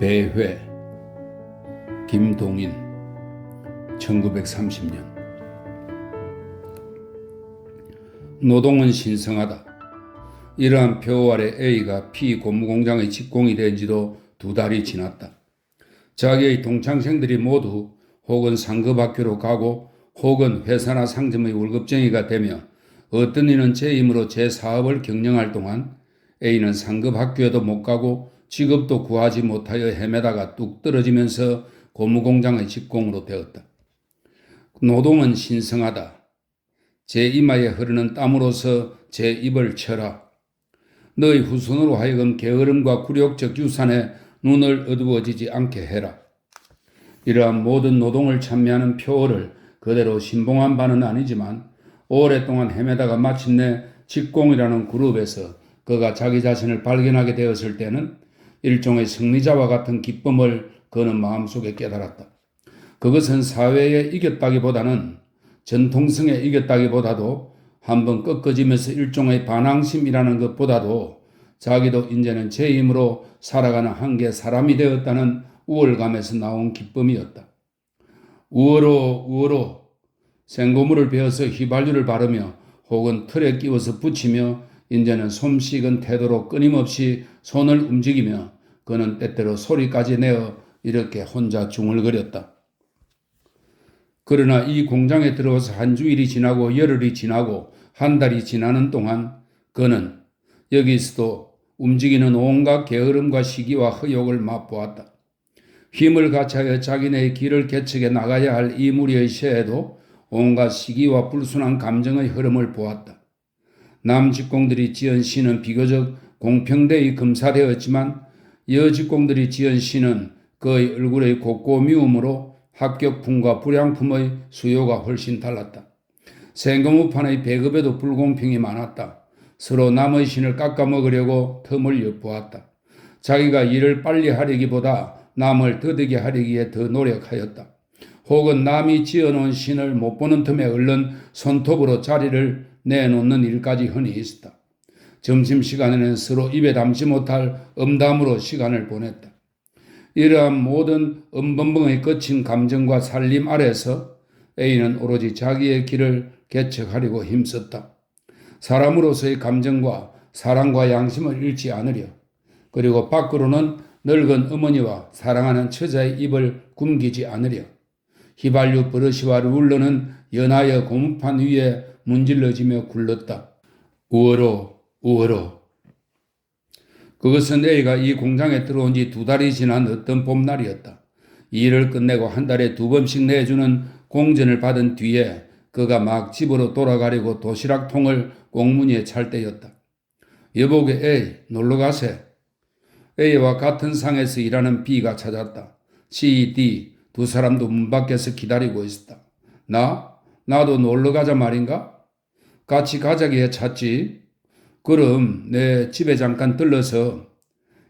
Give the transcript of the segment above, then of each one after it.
배회 김동인 1930년. 노동은 신성하다. 이러한 표 아래 A가 P 고무공장의 직공이 된 지도 2달이 지났다. 자기의 동창생들이 모두 혹은 상급학교로 가고 혹은 회사나 상점의 월급쟁이가 되며 어떤 이는 제 힘으로 제 사업을 경영할 동안 A는 상급학교에도 못 가고 직업도 구하지 못하여 헤매다가 뚝 떨어지면서 고무공장의 직공으로 되었다. 노동은 신성하다. 제 이마에 흐르는 땀으로서 제 입을 쳐라. 너의 후손으로 하여금 게으름과 굴욕적 유산에 눈을 어두워지지 않게 해라. 이러한 모든 노동을 찬미하는 표어를 그대로 신봉한 바는 아니지만 오랫동안 헤매다가 마침내 직공이라는 그룹에서 그가 자기 자신을 발견하게 되었을 때는 일종의 승리자와 같은 기쁨을 그는 마음속에 깨달았다. 그것은 사회에 이겼다기보다는 전통성에 이겼다기보다도 한번 꺾어지면서 일종의 반항심이라는 것보다도 자기도 이제는 제 힘으로 살아가는 한계 사람이 되었다는 우월감에서 나온 기쁨이었다. 우어로 생고물을 베어서 휘발유를 바르며 혹은 틀에 끼워서 붙이며 이제는 솜씨익은 태도로 끊임없이 손을 움직이며 그는 때때로 소리까지 내어 이렇게 혼자 중얼거렸다. 그러나 이 공장에 들어와서 한 주일이 지나고 열흘이 지나고 한 달이 지나는 동안 그는 여기서도 움직이는 온갖 게으름과 시기와 허욕을 맛보았다. 힘을 같이하여 자기네의 길을 개척해 나가야 할 이 무리의 시에도 온갖 시기와 불순한 감정의 흐름을 보았다. 남 직공들이 지은 시는 비교적 공평되이 검사되었지만 여 직공들이 지은 시는 그의 얼굴의 곱고미움으로 합격품과 불량품의 수요가 훨씬 달랐다. 생고무판의 배급에도 불공평이 많았다. 서로 남의 신을 깎아먹으려고 틈을 엿보았다. 자기가 일을 빨리 하려기보다 남을 더디게 하려기에 더 노력하였다. 혹은 남이 지어놓은 신을 못 보는 틈에 얼른 손톱으로 자리를 내놓는 일까지 흔히 있었다. 점심시간에는 서로 입에 담지 못할 음담으로 시간을 보냈다. 이러한 모든 음범벙의 거친 감정과 살림 아래서 A는 오로지 자기의 길을 개척하려고 힘썼다. 사람으로서의 감정과 사랑과 양심을 잃지 않으려, 그리고 밖으로는 늙은 어머니와 사랑하는 처자의 입을 굶기지 않으려 휘발유 버러시와 룰러는 연하여 고무판 위에 문질러지며 굴렀다. 우어로. 그것은 A가 이 공장에 들어온 지 2달이 지난 어떤 봄날이었다. 일을 끝내고 한 달에 2번씩 내주는 공전을 받은 뒤에 그가 막 집으로 돌아가려고 도시락통을 꽁무니에 찰 때였다. 여보게 A, 놀러가세. A와 같은 상에서 일하는 B가 찾았다. C, D 두 사람도 문 밖에서 기다리고 있었다. 나도 놀러가자 말인가? 같이 가자기에 찾지. 그럼 내 집에 잠깐 들러서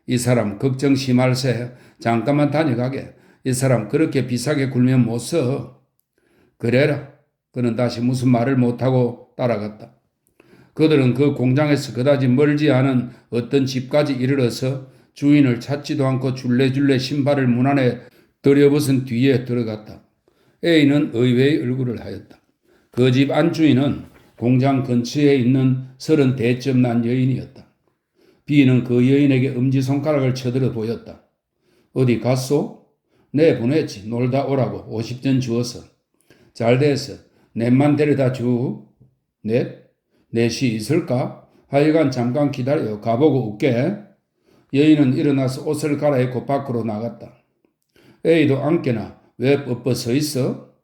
이 사람 걱정 심할세. 잠깐만 다녀가게. 이 사람 그렇게 비싸게 굴면 못 써. 그래라. 그는 다시 무슨 말을 못하고 따라갔다. 그들은 그 공장에서 그다지 멀지 않은 어떤 집까지 이르러서 주인을 찾지도 않고 줄레줄레 신발을 문 안에 들여벗은 뒤에 들어갔다. A는 의외의 얼굴을 하였다. 그 집 안주인은 공장 근처에 있는 30대쯤 난 여인이었다. B는 그 여인에게 엄지손가락을 쳐들어 보였다. 어디 갔소? 내 보냈지. 놀다 오라고 50전 주어서. 잘 됐어. 넷만 데려다 주. 넷이 있을까? 하여간 잠깐 기다려. 가보고 올게. 여인은 일어나서 옷을 갈아입고 밖으로 나갔다. A도 앉게나 왜 뻣뻣 서 있어?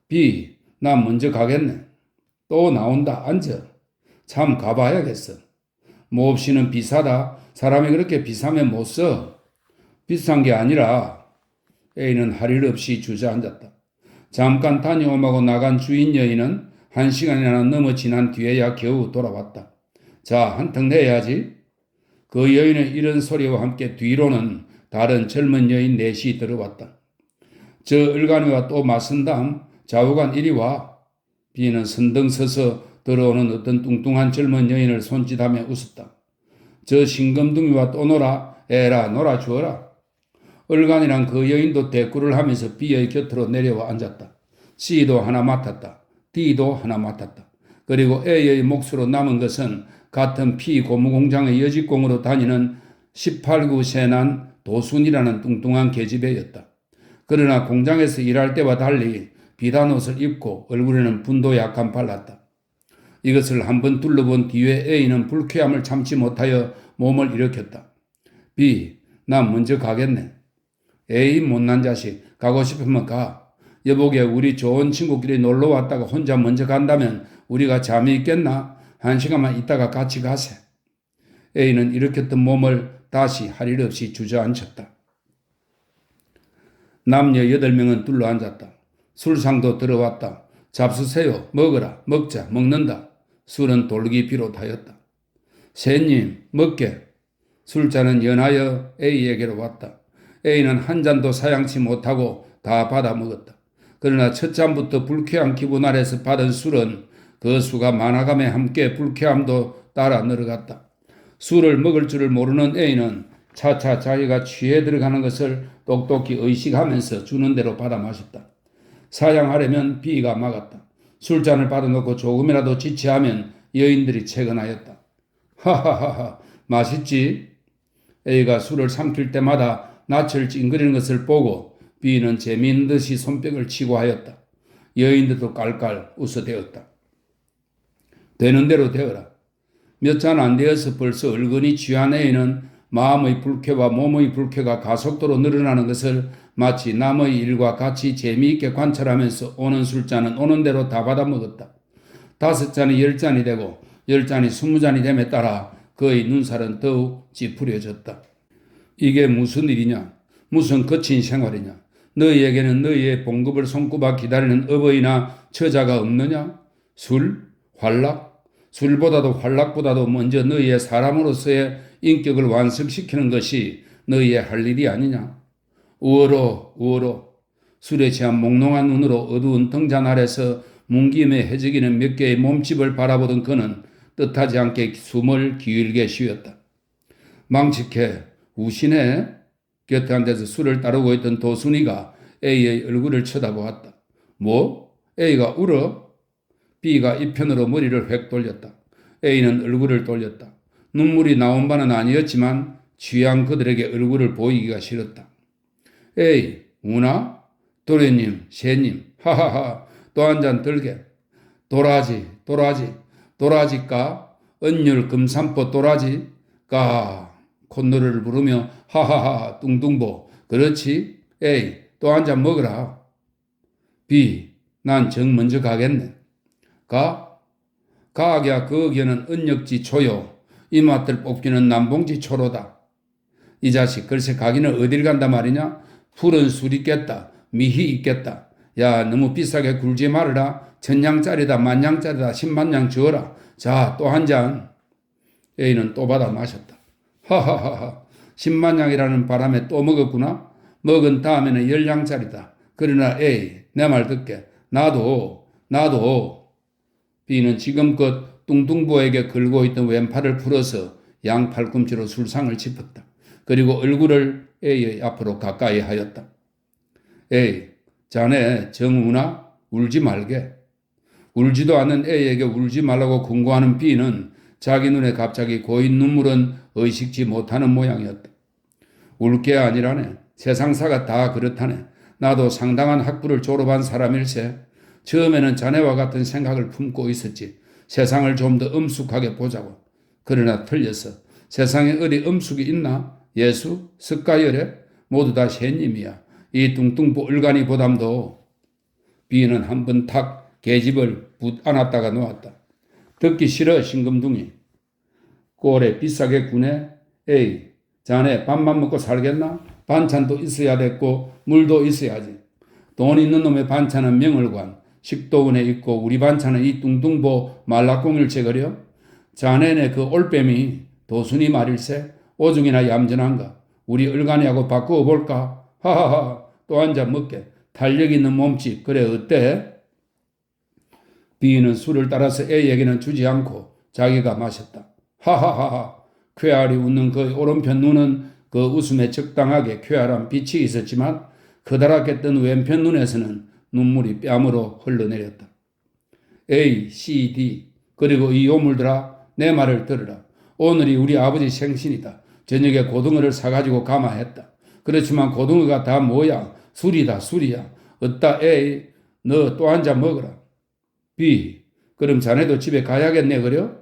B, 나 먼저 가겠네. 또 나온다. 앉아. 참 가봐야겠어. 몹시는 비싸다. 사람이 그렇게 비싸면 못 써. 비싼 게 아니라. A는 할 일 없이 주저앉았다. 잠깐 다녀오마고 나간 주인 여인은 1시간이나 넘어 지난 뒤에야 겨우 돌아왔다. 자, 한턱 내야지. 그 여인의 이런 소리와 함께 뒤로는 다른 젊은 여인 넷이 들어왔다. 저 을간이와 또 맞선 다음 좌우간 이리 와. B는 선등 서서 들어오는 어떤 뚱뚱한 젊은 여인을 손짓하며 웃었다. 저 신금둥이와 또 놀아. 에라 놀아주어라. 얼간이란 그 여인도 대꾸를 하면서 B의 곁으로 내려와 앉았다. C도 하나 맡았다. D도 하나 맡았다. 그리고 A의 몫으로 남은 것은 같은 P 고무공장의 여직공으로 다니는 18구 세난 도순이라는 뚱뚱한 계집애였다. 그러나 공장에서 일할 때와 달리 비단 옷을 입고 얼굴에는 분도 약간 발랐다. 이것을 한번 둘러본 뒤에 A는 불쾌함을 참지 못하여 몸을 일으켰다. B, 난 먼저 가겠네. A, 못난 자식, 가고 싶으면 가. 여보게 우리 좋은 친구끼리 놀러 왔다가 혼자 먼저 간다면 우리가 잠이 있겠나? 1시간만 있다가 같이 가세. A는 일으켰던 몸을 다시 할 일 없이 주저앉혔다. 남녀 8명은 둘러앉았다. 술상도 들어왔다. 잡수세요. 먹어라. 먹자. 먹는다. 술은 돌기 비롯하였다. 새님 먹게. 술잔은 연하여 A에게로 왔다. A는 한 잔도 사양치 못하고 다 받아 먹었다. 그러나 첫 잔부터 불쾌한 기분 아래서 받은 술은 그 수가 많아감에 함께 불쾌함도 따라 늘어갔다. 술을 먹을 줄을 모르는 A는 차차 자기가 취해 들어가는 것을 똑똑히 의식하면서 주는 대로 받아 마셨다. 사양하려면 B가 막았다. 술잔을 받아놓고 조금이라도 지체하면 여인들이 채근하였다. 하하하하 맛있지? A가 술을 삼킬 때마다 낯을 찡그리는 것을 보고 B는 재미있는 듯이 손뼉을 치고 하였다. 여인들도 깔깔 웃어대었다. 되는 대로 되어라. 몇 잔 안 되어서 벌써 얼근히 취한 A는 마음의 불쾌와 몸의 불쾌가 가속도로 늘어나는 것을 마치 남의 일과 같이 재미있게 관찰하면서 오는 술잔은 오는 대로 다 받아 먹었다. 5잔이 10잔이 되고 10잔이 20잔이 됨에 따라 그의 눈살은 더욱 찌푸려졌다. 이게 무슨 일이냐? 무슨 거친 생활이냐? 너희에게는 너희의 봉급을 손꼽아 기다리는 어버이나 처자가 없느냐? 술? 활락? 술보다도 활락보다도 먼저 너희의 사람으로서의 인격을 완성시키는 것이 너희의 할 일이 아니냐? 우어로 술에 취한 몽롱한 눈으로 어두운 등잔 아래서 문김에 해지기는 몇 개의 몸집을 바라보던 그는 뜻하지 않게 숨을 길게 쉬었다. 망측해 우시네. 곁에 앉아서 술을 따르고 있던 도순이가 A의 얼굴을 쳐다보았다. 뭐? A가 울어? B가 이편으로 머리를 획 돌렸다. A는 얼굴을 돌렸다. 눈물이 나온 바는 아니었지만 취한 그들에게 얼굴을 보이기가 싫었다. 에이, 우나? 도련님, 새님, 하하하, 또 한 잔 들게. 도라지까? 언율 금산포 도라지까? 콧노래를 부르며 하하하, 뚱뚱보. 그렇지? 에이, 또 한 잔 먹으라. B, 난 정 먼저 가겠네. 가학야 거기에는 은역지 초요. 이맛들 뽑기는 남봉지 초로다. 이 자식 글쎄 가기는 어딜 간다 말이냐? 푸른 술 있겠다. 미희 있겠다. 야 너무 비싸게 굴지 말아라. 1000냥짜리다 10,000냥짜리다 10만냥 주어라. 자 또 한 잔. A는 또 받아 마셨다. 하하하하 10만냥이라는 바람에 또 먹었구나. 먹은 다음에는 10냥짜리다. 그러나 A 내 말 듣게. 나도 B는 지금껏 뚱뚱보에게 걸고 있던 왼팔을 풀어서 양 팔꿈치로 술상을 짚었다. 그리고 얼굴을 A의 앞으로 가까이 하였다. A, 자네 정우나? 울지 말게. 울지도 않는 A에게 울지 말라고 궁고하는 B는 자기 눈에 갑자기 고인 눈물은 의식지 못하는 모양이었다. 울 게 아니라네. 세상사가 다 그렇다네. 나도 상당한 학부를 졸업한 사람일세. 처음에는 자네와 같은 생각을 품고 있었지. 세상을 좀 더 엄숙하게 보자고. 그러나 틀렸어. 세상에 어디 엄숙이 있나? 예수? 석가열애? 모두 다 새님이야. 이 뚱뚱보 얼간이 보담도. B는 한 번 탁 계집을 붙 안았다가 놓았다. 듣기 싫어 신금둥이. 꼴에 비싸게 구네. 에이 자네 밥만 먹고 살겠나? 반찬도 있어야 됐고 물도 있어야지. 돈 있는 놈의 반찬은 명월관. 식도원에 있고 우리 반찬은 이 뚱뚱보 말라꽁일체 그려? 자네네 그 올빼미 도순이 말일세? 오중이나 얌전한가? 우리 얼간이하고 바꾸어 볼까? 하하하 또 한 잔 먹게. 탄력 있는 몸집 그래 어때? B는 술을 따라서 A에게는 주지 않고 자기가 마셨다. 하하하하 쾌활히 웃는 그의 오른편 눈은 그 웃음에 적당하게 쾌활한 빛이 있었지만 커다랗게 뜬 왼편 눈에서는 눈물이 뺨으로 흘러내렸다. A, C, D 그리고 이 요물들아 내 말을 들으라. 오늘이 우리 아버지 생신이다. 저녁에 고등어를 사가지고 가마 했다. 그렇지만 고등어가 다 뭐야? 술이다 술이야. 어따 A 너 또 한 잔 먹어라. B 그럼 자네도 집에 가야겠네 그려?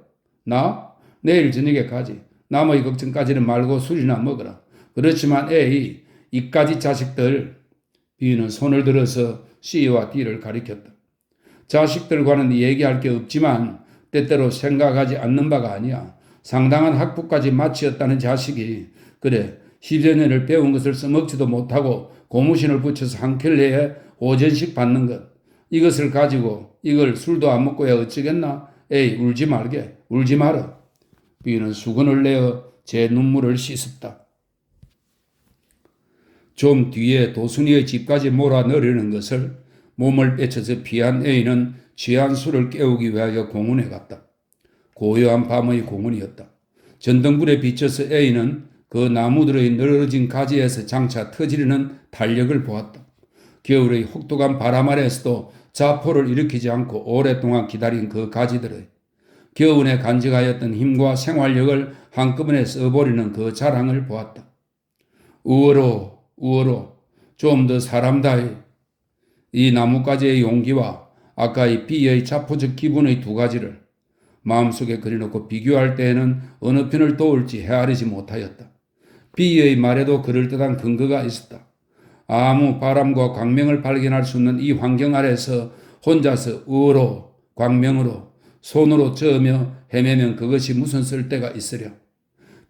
나? 내일 저녁에 가지. 나머지 걱정까지는 말고 술이나 먹어라. 그렇지만 A 이까지 자식들 B는 손을 들어서 C와 D를 가리켰다. 자식들과는 얘기할 게 없지만 때때로 생각하지 않는 바가 아니야. 상당한 학부까지 마치었다는 자식이 그래 10여 년을 배운 것을 써먹지도 못하고 고무신을 붙여서 한 켤레에 5전씩 받는 것. 이것을 가지고 이걸 술도 안 먹고야 어쩌겠나? 에이 울지 말게. 울지 마라. B는 수건을 내어 제 눈물을 씻었다. 좀 뒤에 도순이의 집까지 몰아넣으려는 것을 몸을 빼쳐서 피한 A는 취한 술을 깨우기 위하여 공원에 갔다. 고요한 밤의 공원이었다. 전등불에 비춰서 A는 그 나무들의 늘어진 가지에서 장차 터지려는 탄력을 보았다. 겨울의 혹독한 바람 아래에서도 자포를 일으키지 않고 오랫동안 기다린 그 가지들의 겨울에 간직하였던 힘과 생활력을 한꺼번에 써버리는 그 자랑을 보았다. 우어로 좀 더 사람다이 이 나뭇가지의 용기와 아까의 B의 자포적 기분의 두 가지를 마음속에 그려놓고 비교할 때에는 어느 편을 도울지 헤아리지 못하였다. B의 말에도 그럴듯한 근거가 있었다. 아무 바람과 광명을 발견할 수 없는 이 환경 아래서 혼자서 우어로 광명으로 손으로 저으며 헤매면 그것이 무슨 쓸데가 있으랴.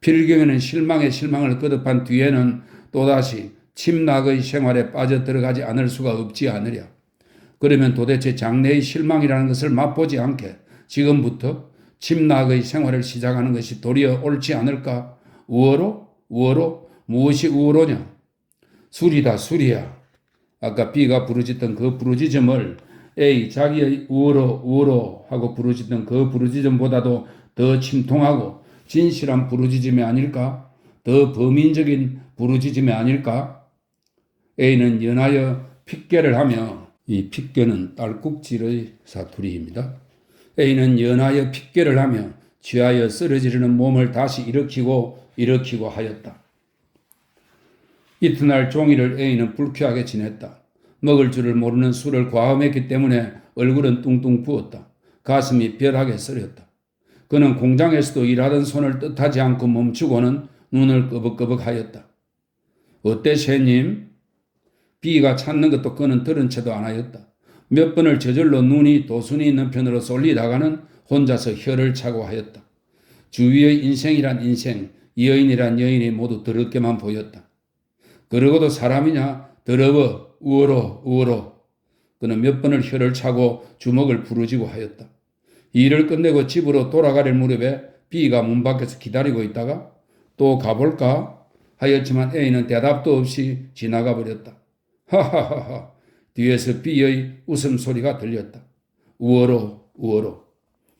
필경에는 실망에 실망을 거듭한 뒤에는 또다시 침락의 생활에 빠져들어가지 않을 수가 없지 않으랴. 그러면 도대체 장래의 실망이라는 것을 맛보지 않게 지금부터 침락의 생활을 시작하는 것이 도리어 옳지 않을까? 우어로? 무엇이 우어로냐? 술이다 술이야. 아까 B가 부르짖던 그 부르짖음을 A 자기의 우어로 하고 부르짖던 그 부르짖음보다도 더 침통하고 진실한 부르짖음이 아닐까? 더 범인적인 부르짖음이 아닐까? A는 연하여 핏개를 하며 이 핏개는 딸꾹질의 사투리입니다. A는 연하여 핏개를 하며 취하여 쓰러지려는 몸을 다시 일으키고 하였다. 이튿날 종일을 A는 불쾌하게 지냈다. 먹을 줄을 모르는 술을 과음했기 때문에 얼굴은 뚱뚱 부었다. 가슴이 벼락에 쓰렸다. 그는 공장에서도 일하던 손을 뜻하지 않고 멈추고는 눈을 끄벅끄벅하였다. 어때 셰님? B가 찾는 것도 그는 들은 채도 안 하였다. 몇 번을 저절로 눈이 도순이 있는 편으로 쏠리다가는 혼자서 혀를 차고 하였다. 주위의 인생이란 인생, 여인이란 여인이 모두 더럽게만 보였다. 그러고도 사람이냐? 더러워, 우어로. 그는 몇 번을 혀를 차고 주먹을 부르짖고 하였다. 일을 끝내고 집으로 돌아가릴 무렵에 B가 문 밖에서 기다리고 있다가 또 가볼까? 하였지만 A는 대답도 없이 지나가 버렸다. 하하하하. 뒤에서 B의 웃음소리가 들렸다. 우어로.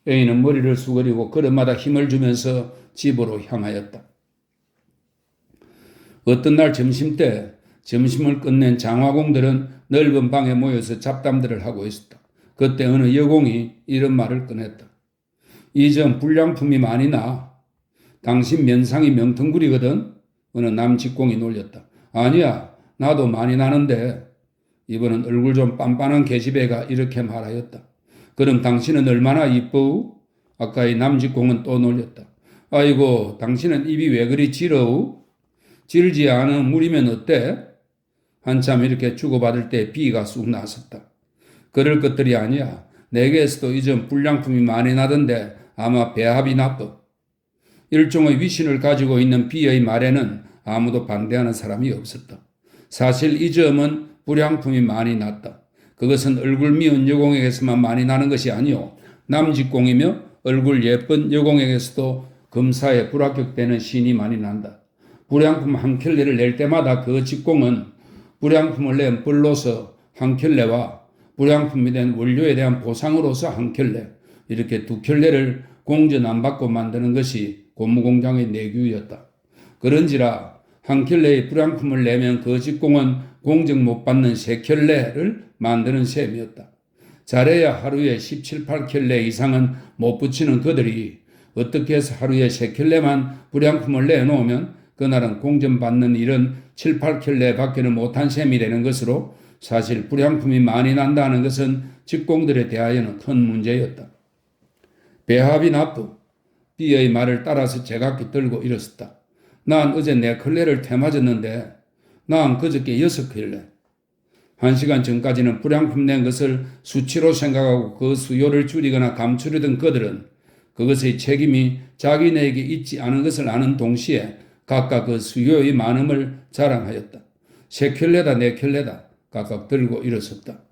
A는 머리를 수그리고 걸음마다 힘을 주면서 집으로 향하였다. 어떤 날 점심때 점심을 끝낸 장화공들은 넓은 방에 모여서 잡담들을 하고 있었다. 그때 어느 여공이 이런 말을 꺼냈다. 이 점 불량품이 많이 나. 당신 면상이 명퉁구리거든. 어느 남직공이 놀렸다. 아니야. 나도 많이 나는데. 이번은 얼굴 좀 빤빤한 계집애가 이렇게 말하였다. 그럼 당신은 얼마나 이뻐우? 아까의 남직공은 또 놀렸다. 아이고 당신은 입이 왜 그리 지러우? 질지 않은 물이면 어때? 한참 이렇게 주고받을 때 B가 쑥 나섰다. 그럴 것들이 아니야. 내게서도 이전 불량품이 많이 나던데 아마 배합이 나빠. 일종의 위신을 가지고 있는 B의 말에는 아무도 반대하는 사람이 없었다. 사실 이 점은 불량품이 많이 났다. 그것은 얼굴 미운 여공에게서만 많이 나는 것이 아니오. 남직공이며 얼굴 예쁜 여공에게서도 검사에 불합격되는 신이 많이 난다. 불량품 한 켤레를 낼 때마다 그 직공은 불량품을 낸 벌로서 한 켤레와 불량품이 된 원료에 대한 보상으로서 한 켤레, 이렇게 두 켤레를 공전 안 받고 만드는 것이 고무공장의 내규였다. 그런지라 한 켤레의 불량품을 내면 그 직공은 공정 못 받는 세 켤레를 만드는 셈이었다. 잘해야 하루에 17, 8켤레 이상은 못 붙이는 그들이 어떻게 해서 하루에 3켤레만 불량품을 내놓으면 그날은 공정받는 일은 7, 8켤레 밖에는 못한 셈이 되는 것으로 사실 불량품이 많이 난다는 것은 직공들에 대하여는 큰 문제였다. 배합이 나쁘 B의 말을 따라서 제각기 들고 일었었다. 난 어제 4켤레를 태맞았는데 난 그저께 6켤레. 1시간 전까지는 불량품 낸 것을 수치로 생각하고 그 수요를 줄이거나 감추려던 그들은 그것의 책임이 자기네에게 있지 않은 것을 아는 동시에 각각 그 수요의 많음을 자랑하였다. 3켤레다 4켤레다 각각 들고 일었었다.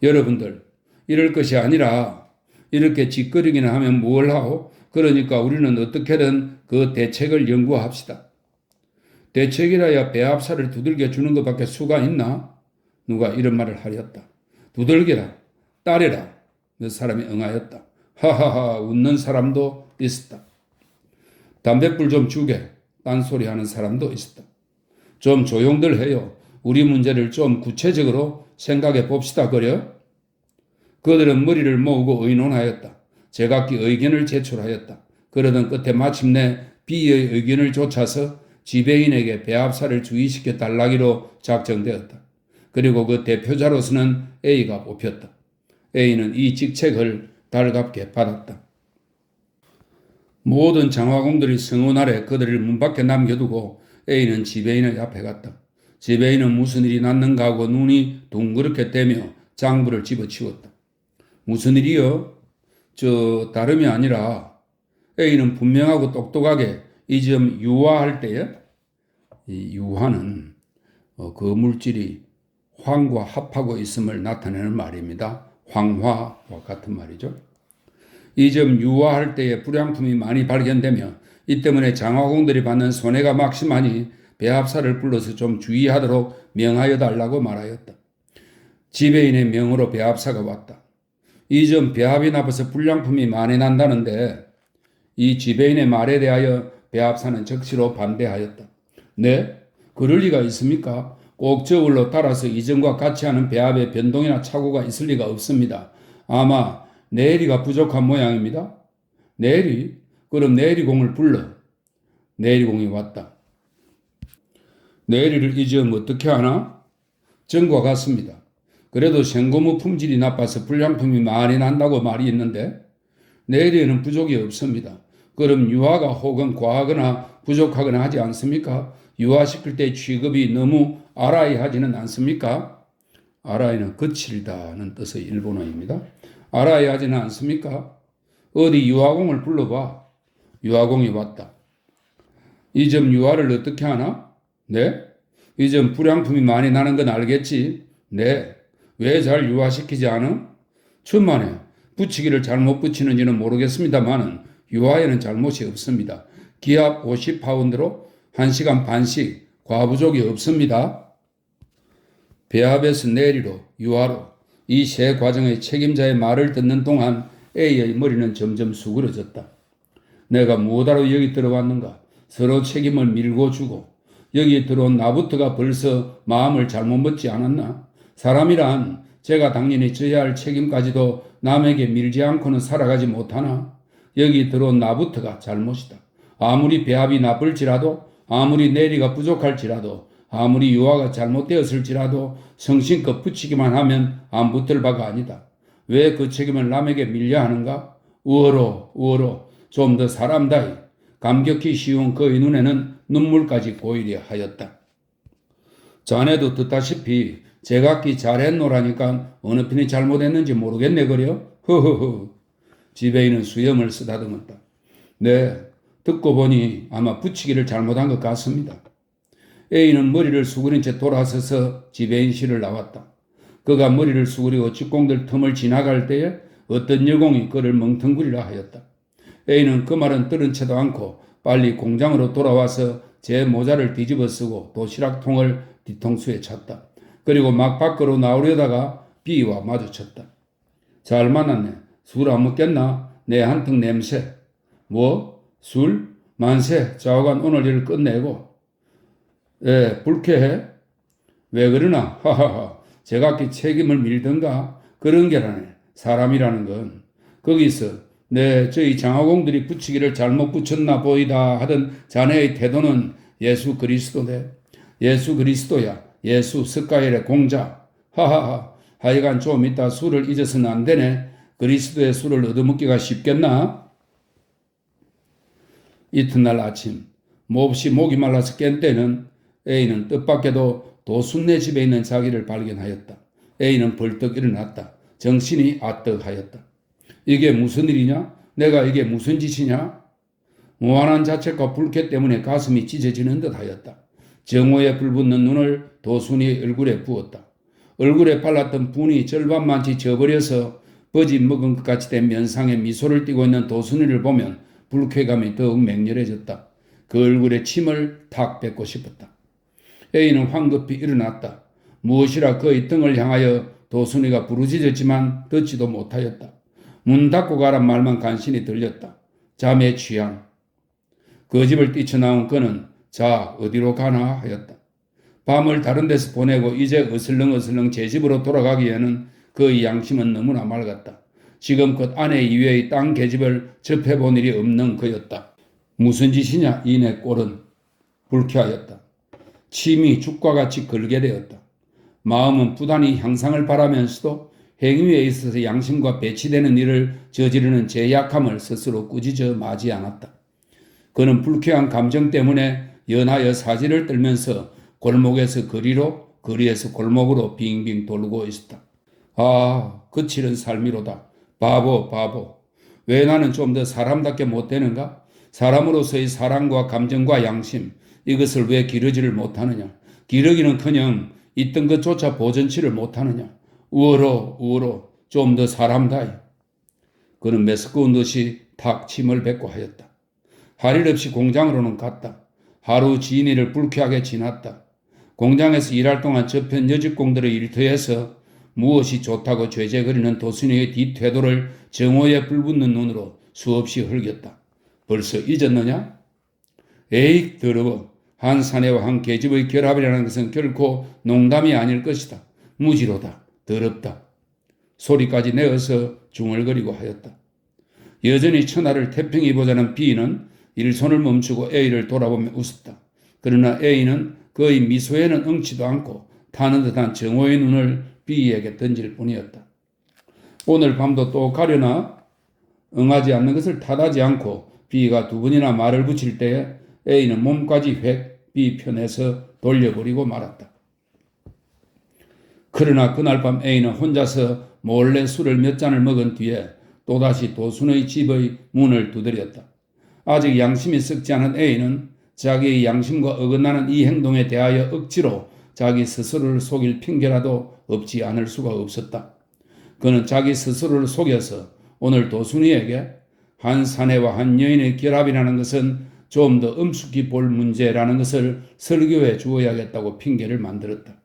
여러분들 이럴 것이 아니라 이렇게 짓거리기나 하면 뭘 하오? 그러니까 우리는 어떻게든 그 대책을 연구합시다. 대책이라야 배합사를 두들겨 주는 것밖에 수가 있나? 누가 이런 말을 하였다. 두들겨라, 따래라. 몇 사람이 응하였다. 하하하 웃는 사람도 있었다. 담뱃불 좀 주게 딴소리 하는 사람도 있었다. 좀 조용들 해요. 우리 문제를 좀 구체적으로 생각해 봅시다 그려. 그들은 머리를 모으고 의논하였다. 제각기 의견을 제출하였다. 그러던 끝에 마침내 B의 의견을 좇아서 지배인에게 배합사를 주의시켜 달라기로 작정되었다. 그리고 그 대표자로서는 A가 뽑혔다. A는 이 직책을 달갑게 받았다. 모든 장화공들이 성원 아래 그들을 문 밖에 남겨두고 A는 지배인의 앞에 갔다. 지배인은 무슨 일이 났는가 하고 눈이 둥그렇게 떼며 장부를 집어치웠다. 무슨 일이요? 다름이 아니라 A는 분명하고 똑똑하게 이 점 유화할 때에 이 유화는 그 물질이 황과 합하고 있음을 나타내는 말입니다. 황화와 같은 말이죠. 이 점 유화할 때에 불량품이 많이 발견되며 이 때문에 장화공들이 받는 손해가 막심하니 배합사를 불러서 좀 주의하도록 명하여 달라고 말하였다. 지배인의 명으로 배합사가 왔다. 이 점 배합이 나빠서 불량품이 많이 난다는데 이 지배인의 말에 대하여 배합사는 적시로 반대하였다. 네? 그럴 리가 있습니까? 꼭 저울로 따라서 이전과 같이 하는 배합의 변동이나 착오가 있을 리가 없습니다. 아마 내리가 부족한 모양입니다. 내리? 그럼 내리공을 불러. 내리공이 왔다. 내리를 이 점 어떻게 하나? 전과 같습니다. 그래도 생고무 품질이 나빠서 불량품이 많이 난다고 말이 있는데 내리에는 부족이 없습니다. 그럼 유화가 혹은 과하거나 부족하거나 하지 않습니까? 유화시킬 때 취급이 너무 알아야 하지는 않습니까? 알아야는 거칠다는 뜻의 일본어입니다. 알아야 하지는 않습니까? 어디 유화공을 불러봐. 유화공이 왔다. 이 점 유화를 어떻게 하나? 네? 이 점 불량품이 많이 나는 건 알겠지? 네. 왜 잘 유화시키지 않아? 천만에 붙이기를 잘못 붙이는지는 모르겠습니다만은 유화에는 잘못이 없습니다. 기압 50파운드로 1시간 반씩 과부족이 없습니다. 배합에서 내리로 유화로 이 세 과정의 책임자의 말을 듣는 동안 A의 머리는 점점 수그러졌다. 내가 무엇하러 여기 들어왔는가? 서로 책임을 밀고 주고 여기 들어온 나부터가 벌써 마음을 잘못 먹지 않았나? 사람이란 제가 당연히 져야 할 책임까지도 남에게 밀지 않고는 살아가지 못하나? 여기 들어온 나부터가 잘못이다. 아무리 배합이 나쁠지라도 아무리 내리가 부족할지라도 아무리 유화가 잘못되었을지라도 성심껏 붙이기만 하면 안 붙을 바가 아니다. 왜 그 책임을 남에게 밀려 하는가? 우어로 좀 더 사람다이 감격히 쉬운 그의 눈에는 눈물까지 고이려 하였다. 자네도 듣다시피 제각기 잘했노라니까 어느 편이 잘못했는지 모르겠네 그려? 허허허. 지배인은 수염을 쓰다듬었다. 네, 듣고 보니 아마 붙이기를 잘못한 것 같습니다. A는 머리를 수그린 채 돌아서서 지배인실을 나왔다. 그가 머리를 수그리고 직공들 틈을 지나갈 때에 어떤 여공이 그를 멍텅구리라 하였다. A는 그 말은 들은 채도 않고 빨리 공장으로 돌아와서 제 모자를 뒤집어 쓰고 도시락통을 뒤통수에 찼다. 그리고 막 밖으로 나오려다가 B와 마주쳤다. 잘 만났네. 술 안 먹겠나? 내 한턱 냄새. 뭐? 술? 만세. 좌우간 오늘 일을 끝내고. 불쾌해? 왜 그러나? 하하하. 제각기 책임을 밀던가? 그런 게라네. 사람이라는 건. 거기서 저희 장화공들이 붙이기를 잘못 붙였나 보이다 하던 자네의 태도는 예수 그리스도네. 예수 그리스도야. 예수 스가엘의 공자. 하하하. 하여간 좀 이따 술을 잊어서는 안 되네. 그리스도의 술을 얻어먹기가 쉽겠나? 이튿날 아침 몹시 목이 말라서 깬 때는 A는 뜻밖에도 도순네 집에 있는 자기를 발견하였다. A는 벌떡 일어났다. 정신이 아뜩하였다. 이게 무슨 일이냐? 내가 이게 무슨 짓이냐? 무한한 자책과 불쾌 때문에 가슴이 찢어지는 듯 하였다. 정오에 불붙는 눈을 도순이의 얼굴에 부었다. 얼굴에 발랐던 분이 절반만치 져버려서 버짓 먹은 것 같이 된 면상에 미소를 띠고 있는 도순이를 보면 불쾌감이 더욱 맹렬해졌다. 그 얼굴에 침을 탁 뱉고 싶었다. A는 황급히 일어났다. 무엇이라 그의 등을 향하여 도순이가 부르짖었지만 듣지도 못하였다. 문 닫고 가란 말만 간신히 들렸다. 잠에 취한. 그 집을 뛰쳐나온 그는 자 어디로 가나 하였다. 밤을 다른 데서 보내고 이제 어슬렁어슬렁 제 집으로 돌아가기에는 그의 양심은 너무나 맑았다. 지금껏 아내 이외의 땅 계집을 접해본 일이 없는 그였다. 무슨 짓이냐 이내 꼴은. 불쾌하였다. 침이 죽과 같이 걸게 되었다. 마음은 부단히 향상을 바라면서도 행위에 있어서 양심과 배치되는 일을 저지르는 제약함을 스스로 꾸짖어 마지 않았다. 그는 불쾌한 감정 때문에 연하여 사지를 떨면서 골목에서 거리로, 거리에서 골목으로 빙빙 돌고 있었다. 아, 거칠은 삶이로다. 바보, 바보. 왜 나는 좀 더 사람답게 못되는가? 사람으로서의 사랑과 감정과 양심, 이것을 왜 기르지를 못하느냐? 기르기는커녕 있던 것조차 보존치를 못하느냐? 우어로 좀 더 사람다이. 그는 메스꺼운 듯이 탁 침을 뱉고 하였다. 할 일 없이 공장으로는 갔다. 하루 지인이를 불쾌하게 지났다. 공장에서 일할 동안 접한 여직공들의 일터에서 무엇이 좋다고 죄죄거리는 도순이의 뒷태도를 정오에 불붙는 눈으로 수없이 흘겼다. 벌써 잊었느냐? 에이 더러워. 한 사내와 한 계집의 결합이라는 것은 결코 농담이 아닐 것이다. 무지로다. 더럽다. 소리까지 내어서 중얼거리고 하였다. 여전히 천하를 태평히 보자는 B는 일손을 멈추고 A를 돌아보며 웃었다. 그러나 A는 그의 미소에는 응치도 않고 타는 듯한 정오의 눈을 B에게 던질 뿐이었다. 오늘 밤도 또 가려나? 응하지 않는 것을 탓하지 않고 B가 두 번이나 말을 붙일 때에 A는 몸까지 획 B 편에서 돌려버리고 말았다. 그러나 그날 밤 A는 혼자서 몰래 술을 몇 잔을 먹은 뒤에 또다시 도순의 집의 문을 두드렸다. 아직 양심이 썩지 않은 A는 자기의 양심과 어긋나는 이 행동에 대하여 억지로 자기 스스로를 속일 핑계라도 없지 않을 수가 없었다. 그는 자기 스스로를 속여서 오늘 도순이에게 한 사내와 한 여인의 결합이라는 것은 좀 더 엄숙히 볼 문제라는 것을 설교해 주어야겠다고 핑계를 만들었다.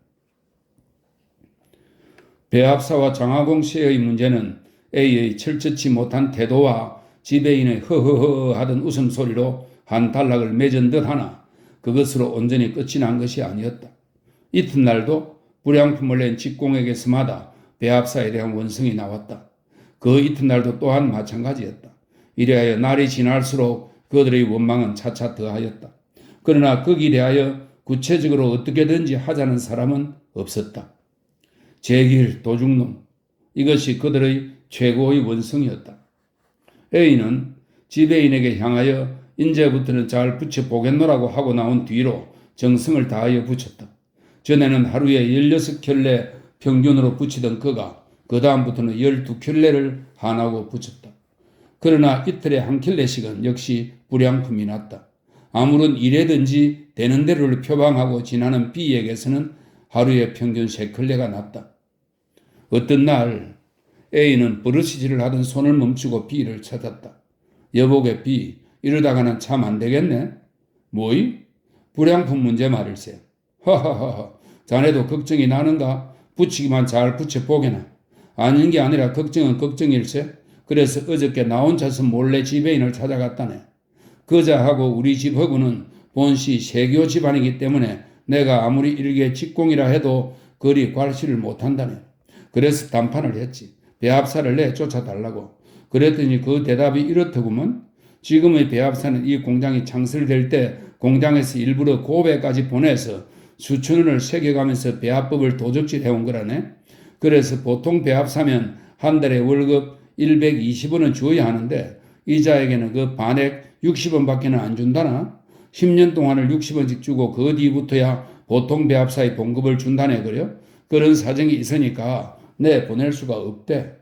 배합사와 장화공 씨의 문제는 A의 철저치 못한 태도와 지배인의 허허허 하던 웃음소리로 한 단락을 맺은 듯 하나 그것으로 온전히 끝이 난 것이 아니었다. 이튿날도 불량품을 낸 직공에게서마다 배합사에 대한 원성이 나왔다. 그 이튿날도 또한 마찬가지였다. 이래하여 날이 지날수록 그들의 원망은 차차 더하였다. 그러나 거기에 대하여 구체적으로 어떻게든지 하자는 사람은 없었다. 제길 도둑놈, 이것이 그들의 최고의 원성이었다. A는 지배인에게 향하여 이제부터는 잘 붙여보겠노라고 하고 나온 뒤로 정성을 다하여 붙였다. 전에는 하루에 16켤레 평균으로 붙이던 그가 그 다음부터는 12켤레를 하나고 붙였다. 그러나 이틀에 한 켤레씩은 역시 불량품이 났다. 아무런 일에든지 되는 대로를 표방하고 지나는 B에게서는 하루에 평균 3켤레가 났다. 어떤 날 A는 버릇이질을 하던 손을 멈추고 B를 찾았다. 여보게 B, 이러다가는 참 안 되겠네. 뭐이? 불량품 문제 말일세. 하하하하, 자네도 걱정이 나는가? 붙이기만 잘 붙여보게나. 아닌 게 아니라 걱정은 걱정일세. 그래서 어저께 나 혼자서 몰래 지배인을 찾아갔다네. 그자하고 우리 집하고는 본시 세교 집안이기 때문에 내가 아무리 일개 직공이라 해도 그리 괄시를 못한다네. 그래서 담판을 했지. 배합사를 내 쫓아달라고. 그랬더니 그 대답이 이렇더구먼. 지금의 배합사는 이 공장이 창설될 때 공장에서 일부러 고베까지 보내서 수천 원을 새겨가면서 배합법을 도적질해온 거라네. 그래서 보통 배합사면 한 달에 월급 120원은 주어야 하는데 이자에게는 그 반액 60원밖에는 안 준다나. 10년 동안을 60원씩 주고 그 뒤부터야 보통 배합사의 봉급을 준다네 그래요. 그런 사정이 있으니까 내 보낼 수가 없대.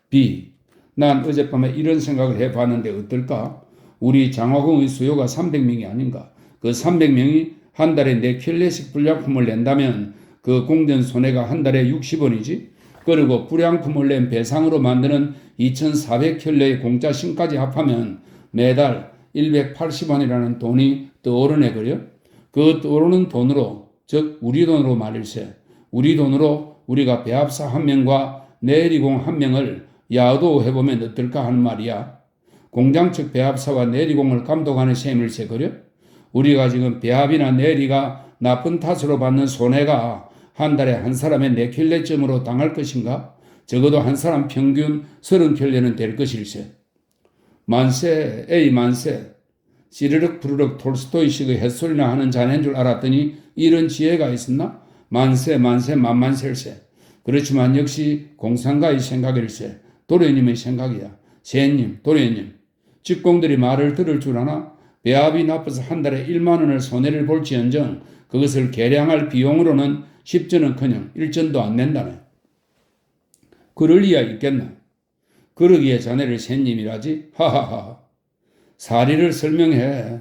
B. 난 어젯밤에 이런 생각을 해봤는데 어떨까? 우리 장화공의 수요가 300명이 아닌가? 그 300명이 한 달에 4켤레씩 불량품을 낸다면 그 공전 손해가 한 달에 60원이지? 그리고 불량품을 낸 배상으로 만드는 2,400켤레의 공짜 신까지 합하면 매달 180원이라는 돈이 떠오르네 그래요? 그 떠오르는 돈으로, 즉 우리 돈으로 말일세. 우리 돈으로 우리가 배합사 한 명과 내리공 한 명을 야도해보면 어떨까 하는 말이야. 공장 측 배합사와 내리공을 감독하는 셈일세 그려? 우리가 지금 배합이나 내리가 나쁜 탓으로 받는 손해가 한 달에 한 사람의 4켤레쯤으로 당할 것인가? 적어도 한 사람 평균 30켤레는 될 것일세. 만세, 에이 만세. 시르륵 푸르륵 톨스토이식의 햇소리나 하는 자네인 줄 알았더니 이런 지혜가 있었나? 만세 만세 만만셀세. 그렇지만 역시 공상가의 생각일세. 도련님의 생각이야. 세님, 도련님. 직공들이 말을 들을 줄 아나? 배합이 나빠서 한 달에 1만 원을 손해를 볼지언정 그것을 계량할 비용으로는 10전은커녕 1전도 안 낸다네. 그럴 리야 있겠나? 그러기에 자네를 새님이라지? 하하하. 사리를 설명해.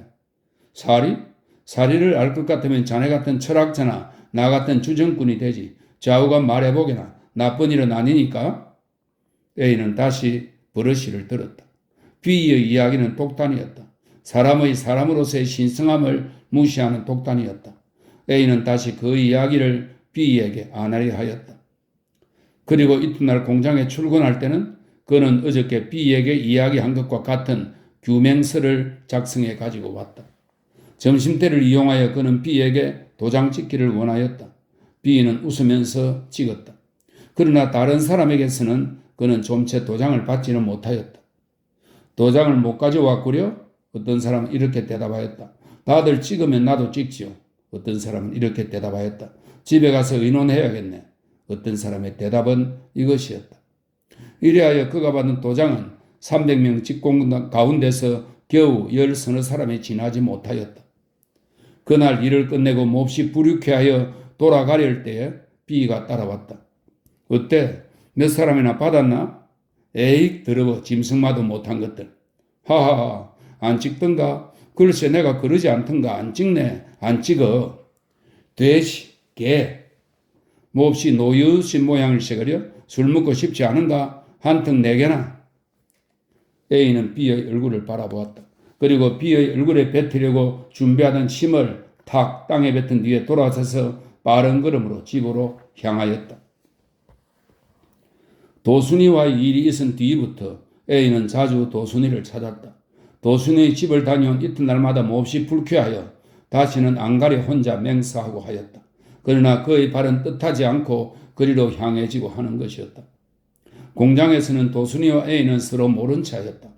사리? 사리를 알 것 같으면 자네 같은 철학자나 나 같은 주정꾼이 되지. 좌우가 말해보게나. 나쁜 일은 아니니까. A는 다시 버러시를 들었다. B의 이야기는 독단이었다. 사람의 사람으로서의 신성함을 무시하는 독단이었다. A는 다시 그 이야기를 B에게 안하려 하였다. 그리고 이튿날 공장에 출근할 때는 그는 어저께 B에게 이야기한 것과 같은 규명서를 작성해 가지고 왔다. 점심때를 이용하여 그는 B에게 도장 찍기를 원하였다. B는 웃으면서 찍었다. 그러나 다른 사람에게서는 그는 좀채 도장을 받지는 못하였다. 도장을 못 가져왔구려? 어떤 사람은 이렇게 대답하였다. 다들 찍으면 나도 찍지요. 어떤 사람은 이렇게 대답하였다. 집에 가서 의논해야겠네. 어떤 사람의 대답은 이것이었다. 이래하여 그가 받은 도장은 300명 직공 가운데서 겨우 10서너 사람이 지나지 못하였다. 그날 일을 끝내고 몹시 불유쾌하여 돌아가려할 때에 B가 따라왔다. 어때? 몇 사람이나 받았나? 에이 더러워 짐승마도 못한 것들. 하하하 안 찍던가? 글쎄 내가 그러지 않던가 안 찍네. 안 찍어. 돼지 개 몹시 노여우신 모양을 새그려 술 먹고 싶지 않은가? 한턱 내게나. A는 B의 얼굴을 바라보았다. 그리고 B의 얼굴에 뱉으려고 준비하던 침을 탁 땅에 뱉은 뒤에 돌아서서 빠른 걸음으로 집으로 향하였다. 도순이와의 일이 있은 뒤부터 A는 자주 도순이를 찾았다. 도순이의 집을 다녀온 이튿날마다 몹시 불쾌하여 다시는 안 가려 혼자 맹세하고 하였다. 그러나 그의 발은 뜻하지 않고 그리로 향해지고 하는 것이었다. 공장에서는 도순이와 A는 서로 모른 채하였다.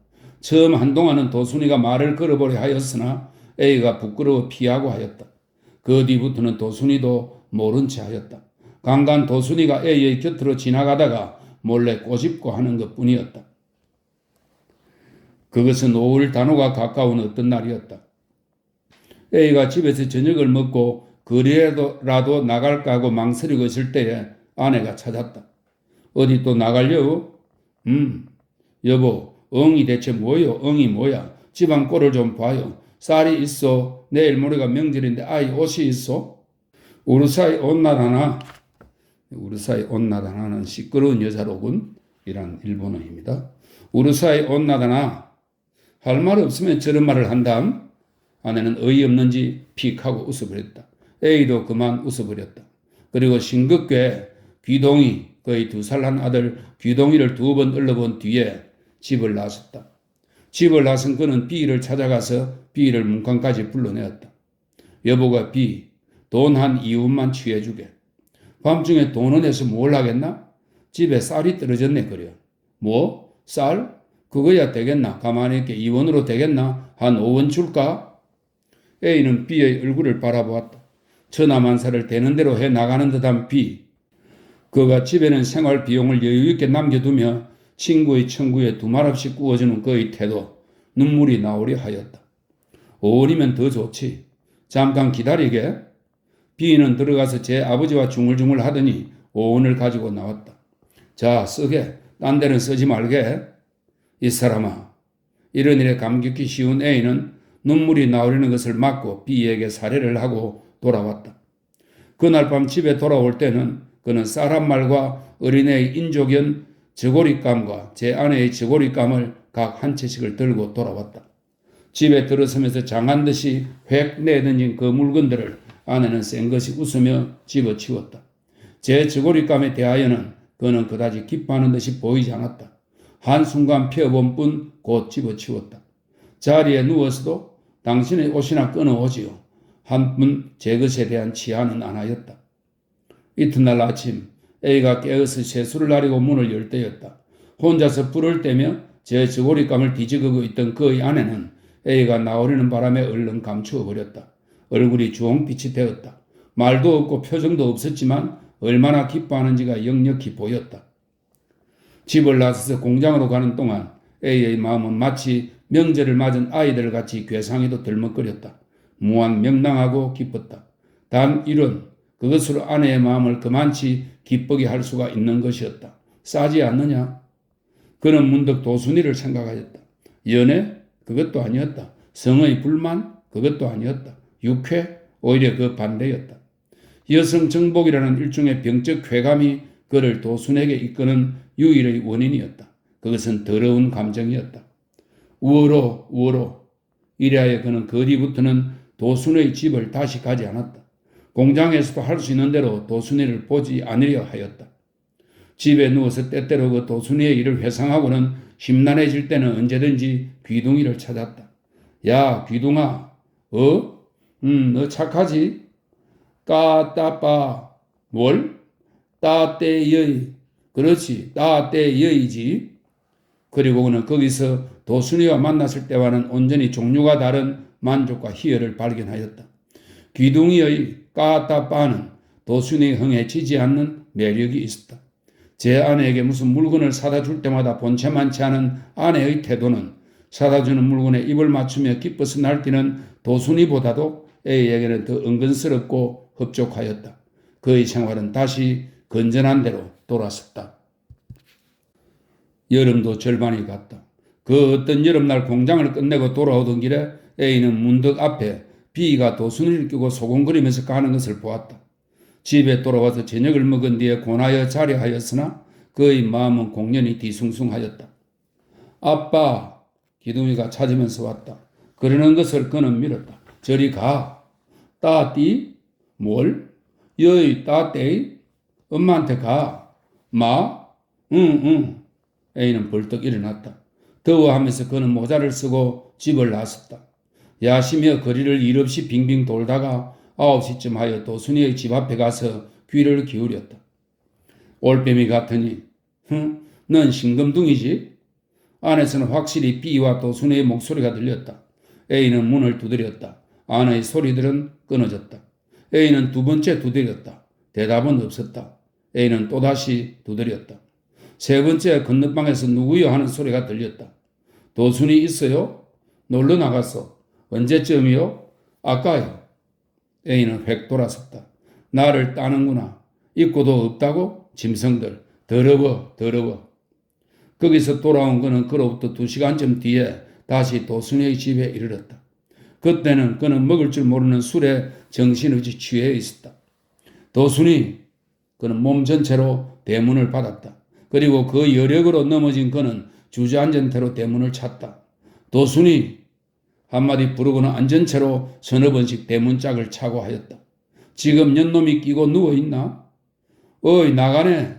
처음 한동안은 도순이가 말을 걸어보려 하였으나 A가 부끄러워 피하고 하였다. 그 뒤부터는 도순이도 모른 채하였다. 간간 도순이가 A의 곁으로 지나가다가 몰래 꼬집고 하는 것뿐이었다. 그것은 5월 단오가 가까운 어떤 날이었다. A가 집에서 저녁을 먹고 거리라도 나갈까 하고 망설이고 있을 때에 아내가 찾았다. 어디 또 나가려고? 여보, 엉이 대체 뭐요? 엉이 뭐야? 집안 꼴을 좀 봐요. 쌀이 있어. 내일 모레가 명절인데 아이 옷이 있어? 우르사이 온나다나. 우르사이 온나다나는 시끄러운 여자로군. 이란 일본어입니다. 우르사이 온나다나. 할 말 없으면 저런 말을 한담. 아내는 어이없는지 픽 하고 웃어버렸다. A도 그만 웃어버렸다. 그리고 싱겁게 귀동이 그의 2살 난 아들 귀동이를 2번 얼러본 뒤에 집을 나섰다. 집을 나선 그는 B를 찾아가서 B를 문간까지 불러내었다. 여보가 B, 돈 한 2원만 취해주게. 밤중에 돈을 내서 뭘 하겠나? 집에 쌀이 떨어졌네 그려. 뭐? 쌀? 그거야 되겠나? 가만히 있게 2원으로 되겠나? 한 5원 줄까? A는 B의 얼굴을 바라보았다. 천하만사를 되는 대로 해나가는 듯한 B. 그가 집에는 생활 비용을 여유있게 남겨두며 친구의 청구에 두말없이 구워주는 그의 태도. 눈물이 나오려 하였다. 5원이면 더 좋지. 잠깐 기다리게. B는 들어가서 제 아버지와 중얼중얼 하더니 5원을 가지고 나왔다. 자, 쓰게. 딴 데는 쓰지 말게. 이 사람아. 이런 일에 감격이 쉬운 A는 눈물이 나오려는 것을 막고 B에게 사례를 하고 돌아왔다. 그날 밤 집에 돌아올 때는 그는 쌀 한 말과 어린애의 인조견 저고리감과 제 아내의 저고리감을 각 한 채씩을 들고 돌아왔다. 집에 들어서면서 장한 듯이 획 내던진 그 물건들을 아내는 쌩긋이 웃으며 집어치웠다. 제 저고리감에 대하여는 그는 그다지 기뻐하는 듯이 보이지 않았다. 한순간 펴본 뿐 곧 집어치웠다. 자리에 누워서도 당신의 옷이나 끊어오지요. 한뿐 제 것에 대한 치아는 안 하였다. 이튿날 아침 A가 깨어서 세수를 하려고 문을 열 때였다. 혼자서 불을 떼며 제 저고리감을 뒤집고 있던 그의 아내는 A가 나오려는 바람에 얼른 감추어 버렸다. 얼굴이 주홍빛이 되었다. 말도 없고 표정도 없었지만 얼마나 기뻐하는지가 역력히 보였다. 집을 나서서 공장으로 가는 동안 A의 마음은 마치 명절을 맞은 아이들같이 괴상에도 덜먹거렸다. 무한 명랑하고 기뻤다. 단 이런 그것으로 아내의 마음을 그만치 기쁘게 할 수가 있는 것이었다. 싸지 않느냐? 그는 문득 도순이를 생각하였다. 연애? 그것도 아니었다. 성의 불만? 그것도 아니었다. 육회? 오히려 그 반대였다. 여성 정복이라는 일종의 병적 쾌감이 그를 도순에게 이끄는 유일의 원인이었다. 그것은 더러운 감정이었다. 우어로. 이래야 그는 그 뒤부터는 도순의 집을 다시 가지 않았다. 공장에서도 할 수 있는 대로 도순이를 보지 않으려 하였다. 집에 누워서 때때로 그 도순이의 일을 회상하고는 심란해질 때는 언제든지 귀둥이를 찾았다. 야, 귀둥아, 너 착하지? 까따빠, 뭘? 따떼여이. 그렇지, 따떼여이지. 그리고 그는 거기서 도순이와 만났을 때와는 온전히 종류가 다른 만족과 희열을 발견하였다. 귀둥이의 까따빠는 도순이의 흥에 지지 않는 매력이 있었다. 제 아내에게 무슨 물건을 사다 줄 때마다 본체 많지 않은 아내의 태도는 사다 주는 물건에 입을 맞추며 기뻐서 날뛰는 도순이보다도 A에게는 더 은근스럽고 흡족하였다. 그의 생활은 다시 건전한 대로 돌아섰다. 여름도 절반이 갔다. 그 어떤 여름날 공장을 끝내고 돌아오던 길에 A는 문득 앞에 B가 도순이를 끼고 소곤거리면서 가는 것을 보았다. 집에 돌아와서 저녁을 먹은 뒤에 고나여 자려하였으나 그의 마음은 공연히 뒤숭숭하였다. 아빠, 기둥이가 찾으면서 왔다. 그러는 것을 그는 밀었다. 저리 가. 따띠? 뭘? 여이 따떼이? 엄마한테 가. 마? 응. A는 벌떡 일어났다. 더워하면서 그는 모자를 쓰고 집을 나섰다. 야시며 거리를 일 없이 빙빙 돌다가 9시쯤 하여 도순이의 집 앞에 가서 귀를 기울였다. 올빼미 같으니 넌 신금둥이지? 안에서는 확실히 B와 도순이의 목소리가 들렸다. A는 문을 두드렸다. 안의 소리들은 끊어졌다. A는 두 번째 두드렸다. 대답은 없었다. A는 또다시 두드렸다. 세 번째 건너방에서 누구요 하는 소리가 들렸다. 도순이 있어요? 놀러 나갔어. 언제쯤이요? 아까요. A는 획 돌아섰다. 나를 따는구나. 입고도 없다고? 짐승들. 더러워. 거기서 돌아온 그는 그로부터 2시간쯤 뒤에 다시 도순이의 집에 이르렀다. 그때는 그는 먹을 줄 모르는 술에 정신없이 취해 있었다. 도순이, 그는 몸 전체로 대문을 받았다. 그리고 그 여력으로 넘어진 그는 주저앉은 채로 대문을 찼다. 도순이, 한마디 부르고는 앉은 채로 서너 번씩 대문짝을 차고 하였다. 지금 년놈이 끼고 누워있나? 어이, 나가네.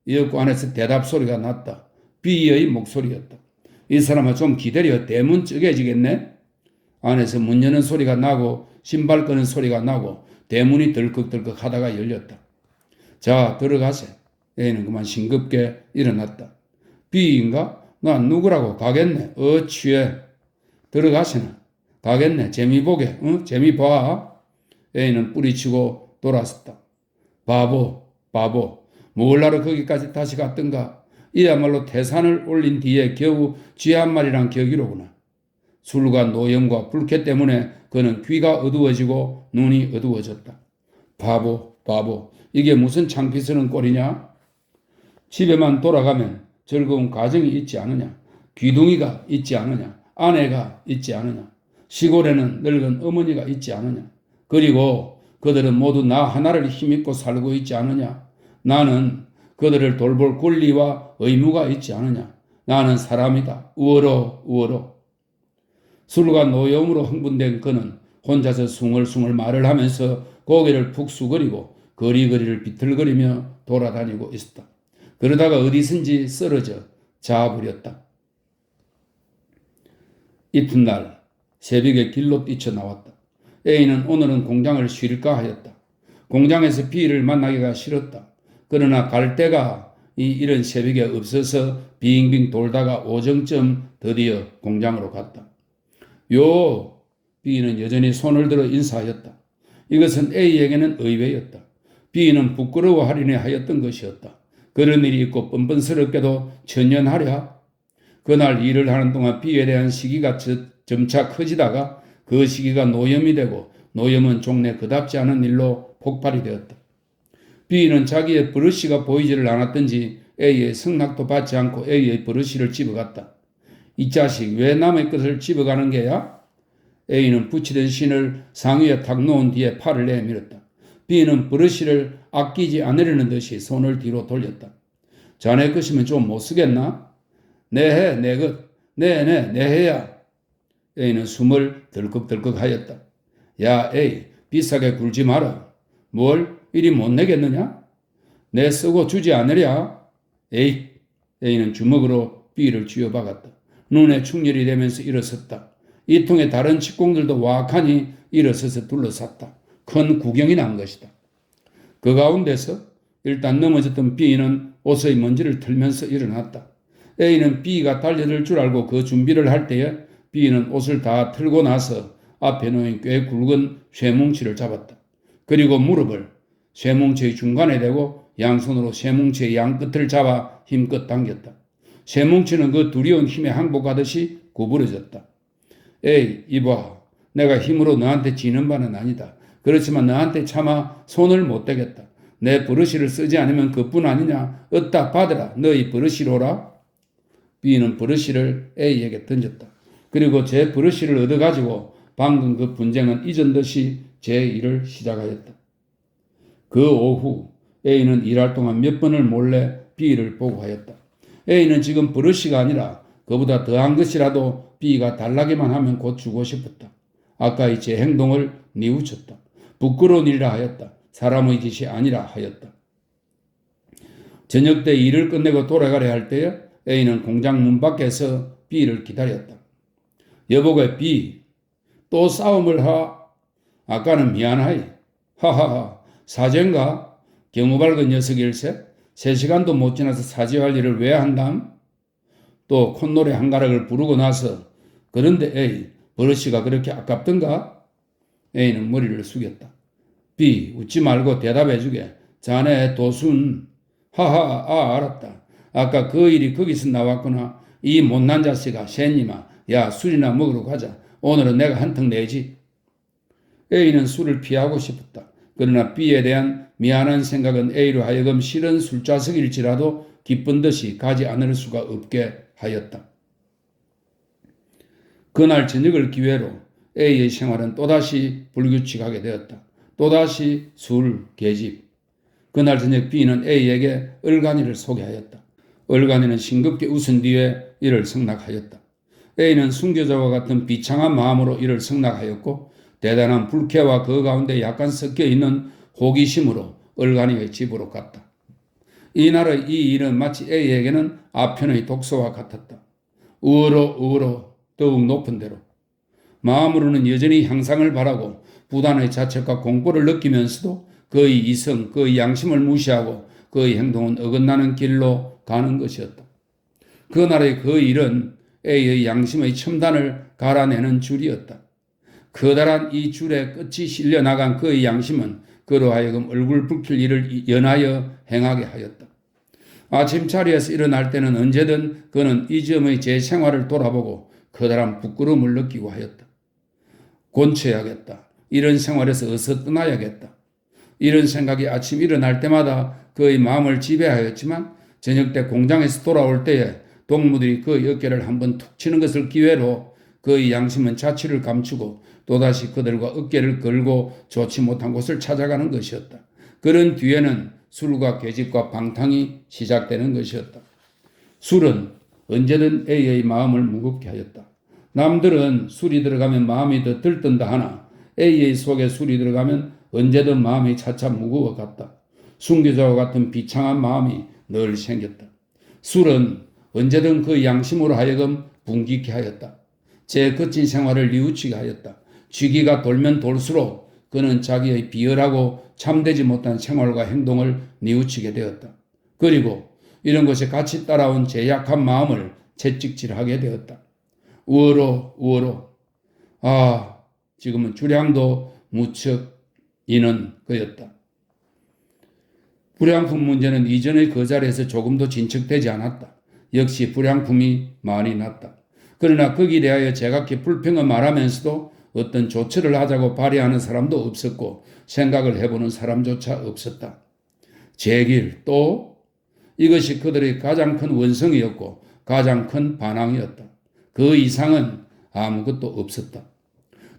이윽고 안에서 대답 소리가 났다. B의 목소리였다. 이 사람아 좀 기다려. 대문 쪼개지겠네? 안에서 문 여는 소리가 나고 신발 끄는 소리가 나고 대문이 덜컥덜컥 하다가 열렸다. 자, 들어가세. A는 그만 싱겁게 일어났다. B인가? 나 누구라고? 가겠네. 취해. 들어가시나. 가겠네. 재미 보게. 응? 재미 봐. A는 뿌리치고 돌아섰다. 바보. 뭘하러 거기까지 다시 갔던가. 이야말로 태산을 올린 뒤에 겨우 쥐 한 마리랑 격이로구나. 술과 노염과 불쾌 때문에 그는 귀가 어두워지고 눈이 어두워졌다. 바보. 이게 무슨 창피스러운 꼴이냐? 집에만 돌아가면 즐거운 가정이 있지 않느냐? 귀둥이가 있지 않느냐? 아내가 있지 않느냐? 시골에는 늙은 어머니가 있지 않느냐? 그리고 그들은 모두 나 하나를 힘입고 살고 있지 않느냐? 나는 그들을 돌볼 권리와 의무가 있지 않느냐? 나는 사람이다. 우어로. 술과 노여움으로 흥분된 그는 혼자서 숭얼숭얼 말을 하면서 고개를 푹 수그리고 거리거리를 비틀거리며 돌아다니고 있었다. 그러다가 어디선지 쓰러져 자버렸다. 이튿날 새벽에 길로 뛰쳐나왔다. A는 오늘은 공장을 쉴까 하였다. 공장에서 B를 만나기가 싫었다. 그러나 갈 데가 이른 새벽에 없어서 빙빙 돌다가 오정쯤 드디어 공장으로 갔다. 요! B는 여전히 손을 들어 인사하였다. 이것은 A에게는 의외였다. B는 부끄러워하리니 하였던 것이었다. 그런 일이 있고 뻔뻔스럽게도 천연하랴. 그날 일을 하는 동안 B에 대한 시기가 점차 커지다가 그 시기가 노염이 되고 노염은 종래 그답지 않은 일로 폭발이 되었다. B는 자기의 버릇이가 보이지를 않았던지 A의 승낙도 받지 않고 A의 버릇이를 집어갔다. 이 자식 왜 남의 것을 집어가는 게야? A는 붙이던 신을 상위에 탁 놓은 뒤에 팔을 내밀었다. B는 버릇이를 아끼지 않으려는 듯이 손을 뒤로 돌렸다. 자네 것이면 좀 못 쓰겠나? 내 해, 내 것. 내 해야. A는 숨을 덜컥덜컥 하였다. 야, A, 비싸게 굴지 마라. 뭘 이리 못 내겠느냐? 내 쓰고 주지 않으랴. A는 주먹으로 B를 쥐어박았다. 눈에 충혈이 되면서 일어섰다. 이 통에 다른 직공들도 와악하니 일어서서 둘러쌌다. 큰 구경이 난 것이다. 그 가운데서 일단 넘어졌던 B는 옷의 먼지를 털면서 일어났다. A는 B가 달려들 줄 알고 그 준비를 할 때에 B는 옷을 다 털고 나서 앞에 놓인 꽤 굵은 쇠뭉치를 잡았다. 그리고 무릎을 쇠뭉치의 중간에 대고 양손으로 쇠뭉치의 양끝을 잡아 힘껏 당겼다. 쇠뭉치는 그 두려운 힘에 항복하듯이 구부러졌다. 에이, 이봐. 내가 힘으로 너한테 지는 바는 아니다. 그렇지만 너한테 차마 손을 못 대겠다. 내 버릇이를 쓰지 않으면 그뿐 아니냐. 얻다 받으라. 너희 버릇이로라. B는 버릇이를 A에게 던졌다. 그리고 제 버릇이를 얻어가지고 방금 그 분쟁은 잊은 듯이 제 일을 시작하였다. 그 오후 A는 일할 동안 몇 번을 몰래 B를 보고하였다. A는 지금 버릇이가 아니라 그보다 더한 것이라도 B가 달라기만 하면 곧 주고 싶었다. 아까의 제 행동을 뉘우쳤다. 부끄러운 일이라 하였다. 사람의 짓이 아니라 하였다. 저녁 때 일을 끝내고 돌아가려 할 때에 A는 공장 문 밖에서 B를 기다렸다. 여보게 B, 또 싸움을 하? 아까는 미안하이. 하하하, 사죄인가? 경우 밝은 녀석일세? 3시간도 못 지나서 사죄할 일을 왜 한담? 또 콧노래 한 가락을 부르고 나서 그런데 A, 버릇이가 그렇게 아깝던가? A는 머리를 숙였다. B, 웃지 말고 대답해주게. 자네 도순. 하하, 알았다. 아까 그 일이 거기서 나왔구나. 이 못난 자식아, 샌님아. 야, 술이나 먹으러 가자. 오늘은 내가 한턱 내지. A는 술을 피하고 싶었다. 그러나 B에 대한 미안한 생각은 A로 하여금 싫은 술자석일지라도 기쁜 듯이 가지 않을 수가 없게 하였다. 그날 저녁을 기회로 A의 생활은 또다시 불규칙하게 되었다. 또다시 술, 계집. 그날 저녁 B는 A에게 얼간이를 소개하였다. 얼간이는 싱겁게 웃은 뒤에 이를 승낙하였다. A는 순교자와 같은 비창한 마음으로 이를 승낙하였고 대단한 불쾌와 그 가운데 약간 섞여있는 호기심으로 얼간이의 집으로 갔다. 이날의 이 일은 마치 A에게는 아편의 독서와 같았다. 우어로 더욱 높은 데로 마음으로는 여전히 향상을 바라고 부단의 자책과 공포를 느끼면서도 그의 이성, 그의 양심을 무시하고 그의 행동은 어긋나는 길로 가는 것이었다. 그날의 그 일은 A의 양심의 첨단을 갈아내는 줄이었다. 커다란 이 줄에 끝이 실려나간 그의 양심은 그로 하여금 얼굴 붉힐 일을 연하여 행하게 하였다. 아침 자리에서 일어날 때는 언제든 그는 이점의 제 생활을 돌아보고 커다란 부끄러움을 느끼고 하였다. 곤쳐야겠다. 이런 생활에서 어서 떠나야겠다. 이런 생각이 아침 일어날 때마다 그의 마음을 지배하였지만 저녁 때 공장에서 돌아올 때에 동무들이 그의 어깨를 한번 툭 치는 것을 기회로 그의 양심은 자취를 감추고 또다시 그들과 어깨를 걸고 좋지 못한 곳을 찾아가는 것이었다. 그런 뒤에는 술과 계집과 방탕이 시작되는 것이었다. 술은 언제든 A의 마음을 무겁게 하였다. 남들은 술이 들어가면 마음이 더 들뜬다 하나 A의 속에 술이 들어가면 언제든 마음이 차차 무거워 갔다. 순교자와 같은 비창한 마음이 늘 생겼다. 술은 언제든 그 양심으로 하여금 분기케 하였다. 제 거친 생활을 뉘우치게 하였다. 쥐기가 돌면 돌수록 그는 자기의 비열하고 참되지 못한 생활과 행동을 뉘우치게 되었다. 그리고 이런 것에 같이 따라온 제 약한 마음을 채찍질하게 되었다. 우어로 지금은 주량도 무척 이는 그였다. 불량품 문제는 이전의 그 자리에서 조금도 진척되지 않았다. 역시 불량품이 많이 났다. 그러나 거기에 대하여 제각기 불평을 말하면서도 어떤 조처를 하자고 발의하는 사람도 없었고 생각을 해보는 사람조차 없었다. 제길 또 이것이 그들의 가장 큰 원성이었고 가장 큰 반항이었다. 그 이상은 아무것도 없었다.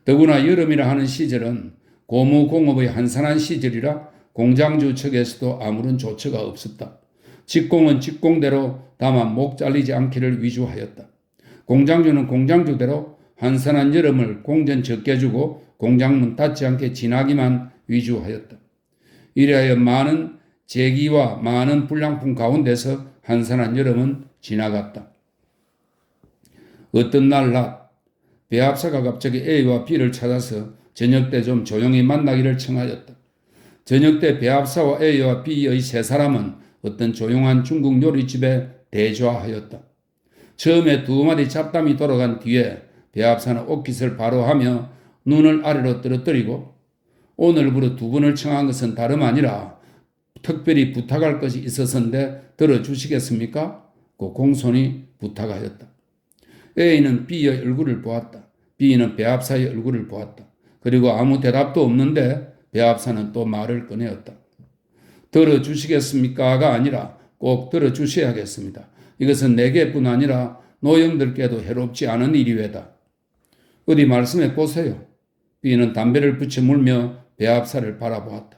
더구나 여름이라 하는 시절은 고무공업의 한산한 시절이라 공장주 측에서도 아무런 조처가 없었다. 직공은 직공대로 다만 목 잘리지 않기를 위주하였다. 공장주는 공장주대로 한산한 여름을 공전 적게 주고 공장문 닫지 않게 지나기만 위주하였다. 이래하여 많은 제기와 많은 불량품 가운데서 한산한 여름은 지나갔다. 어떤 날 낮 배합사가 갑자기 A와 B를 찾아서 저녁 때 좀 조용히 만나기를 청하였다. 저녁 때 배합사와 A와 B의 세 사람은 어떤 조용한 중국 요리집에 대조하였다. 처음에 두 마디 잡담이 돌아간 뒤에 배합사는 옷깃을 바로 하며 눈을 아래로 떨어뜨리고 오늘부로 두 분을 청한 것은 다름 아니라 특별히 부탁할 것이 있어서인데 들어주시겠습니까? 고 공손히 부탁하였다. A는 B의 얼굴을 보았다. B는 배합사의 얼굴을 보았다. 그리고 아무 대답도 없는데 배합사는 또 말을 꺼내었다. 들어주시겠습니까가 아니라 꼭 들어주셔야겠습니다. 이것은 내게뿐 아니라 노영들께도 해롭지 않은 일이외다. 어디 말씀해 보세요. B는 담배를 붙여 물며 배합사를 바라보았다.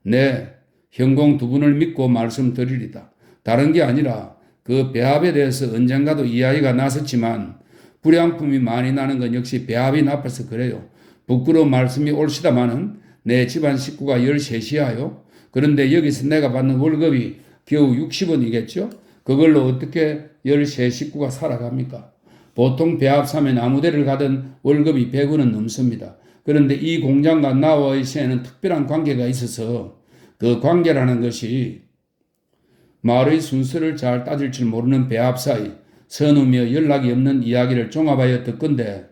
네, 형공 두 분을 믿고 말씀드리리다. 다른 게 아니라 그 배합에 대해서 언젠가도 이야기가 났었지만 불량품이 많이 나는 건 역시 배합이 나빠서 그래요. 부끄러운 말씀이 옳시다마는 내 집안 식구가 13이하요. 그런데 여기서 내가 받는 월급이 겨우 60원이겠죠? 그걸로 어떻게 13식구가 살아갑니까? 보통 배합 사면 아무 데를 가든 월급이 100원은 넘습니다. 그런데 이 공장과 나와의 새에는 특별한 관계가 있어서 그 관계라는 것이 말의 순서를 잘 따질 줄 모르는 배합 사이 서누며 연락이 없는 이야기를 종합하여 듣건대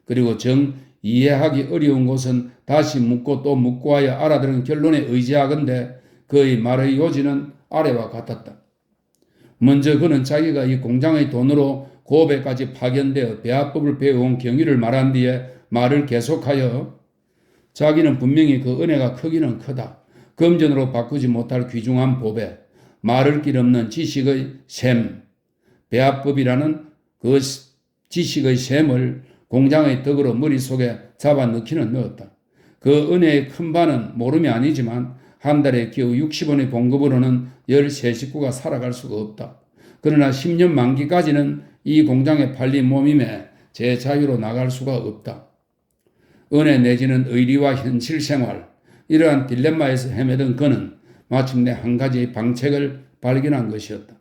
그리고 정 이해하기 어려운 곳은 다시 묻고 또 묻고 하여 알아들은 결론에 의지하건대 그의 말의 요지는 아래와 같았다. 먼저 그는 자기가 이 공장의 돈으로 고베까지 파견되어 배합법을 배워온 경위를 말한 뒤에 말을 계속하여 자기는 분명히 그 은혜가 크기는 크다. 금전으로 바꾸지 못할 귀중한 보배, 말을 길 없는 지식의 셈, 배합법이라는 그 지식의 셈을 공장의 덕으로 머릿속에 잡아넣기는 넣었다. 그 은혜의 큰 반은 모름이 아니지만 한 달에 겨우 60원의 봉급으로는 13식구가 살아갈 수가 없다. 그러나 10년 만기까지는 이 공장에 팔린 몸임에 제 자유로 나갈 수가 없다. 은혜 내지는 의리와 현실 생활, 이러한 딜레마에서 헤매던 그는 마침내 한 가지의 방책을 발견한 것이었다.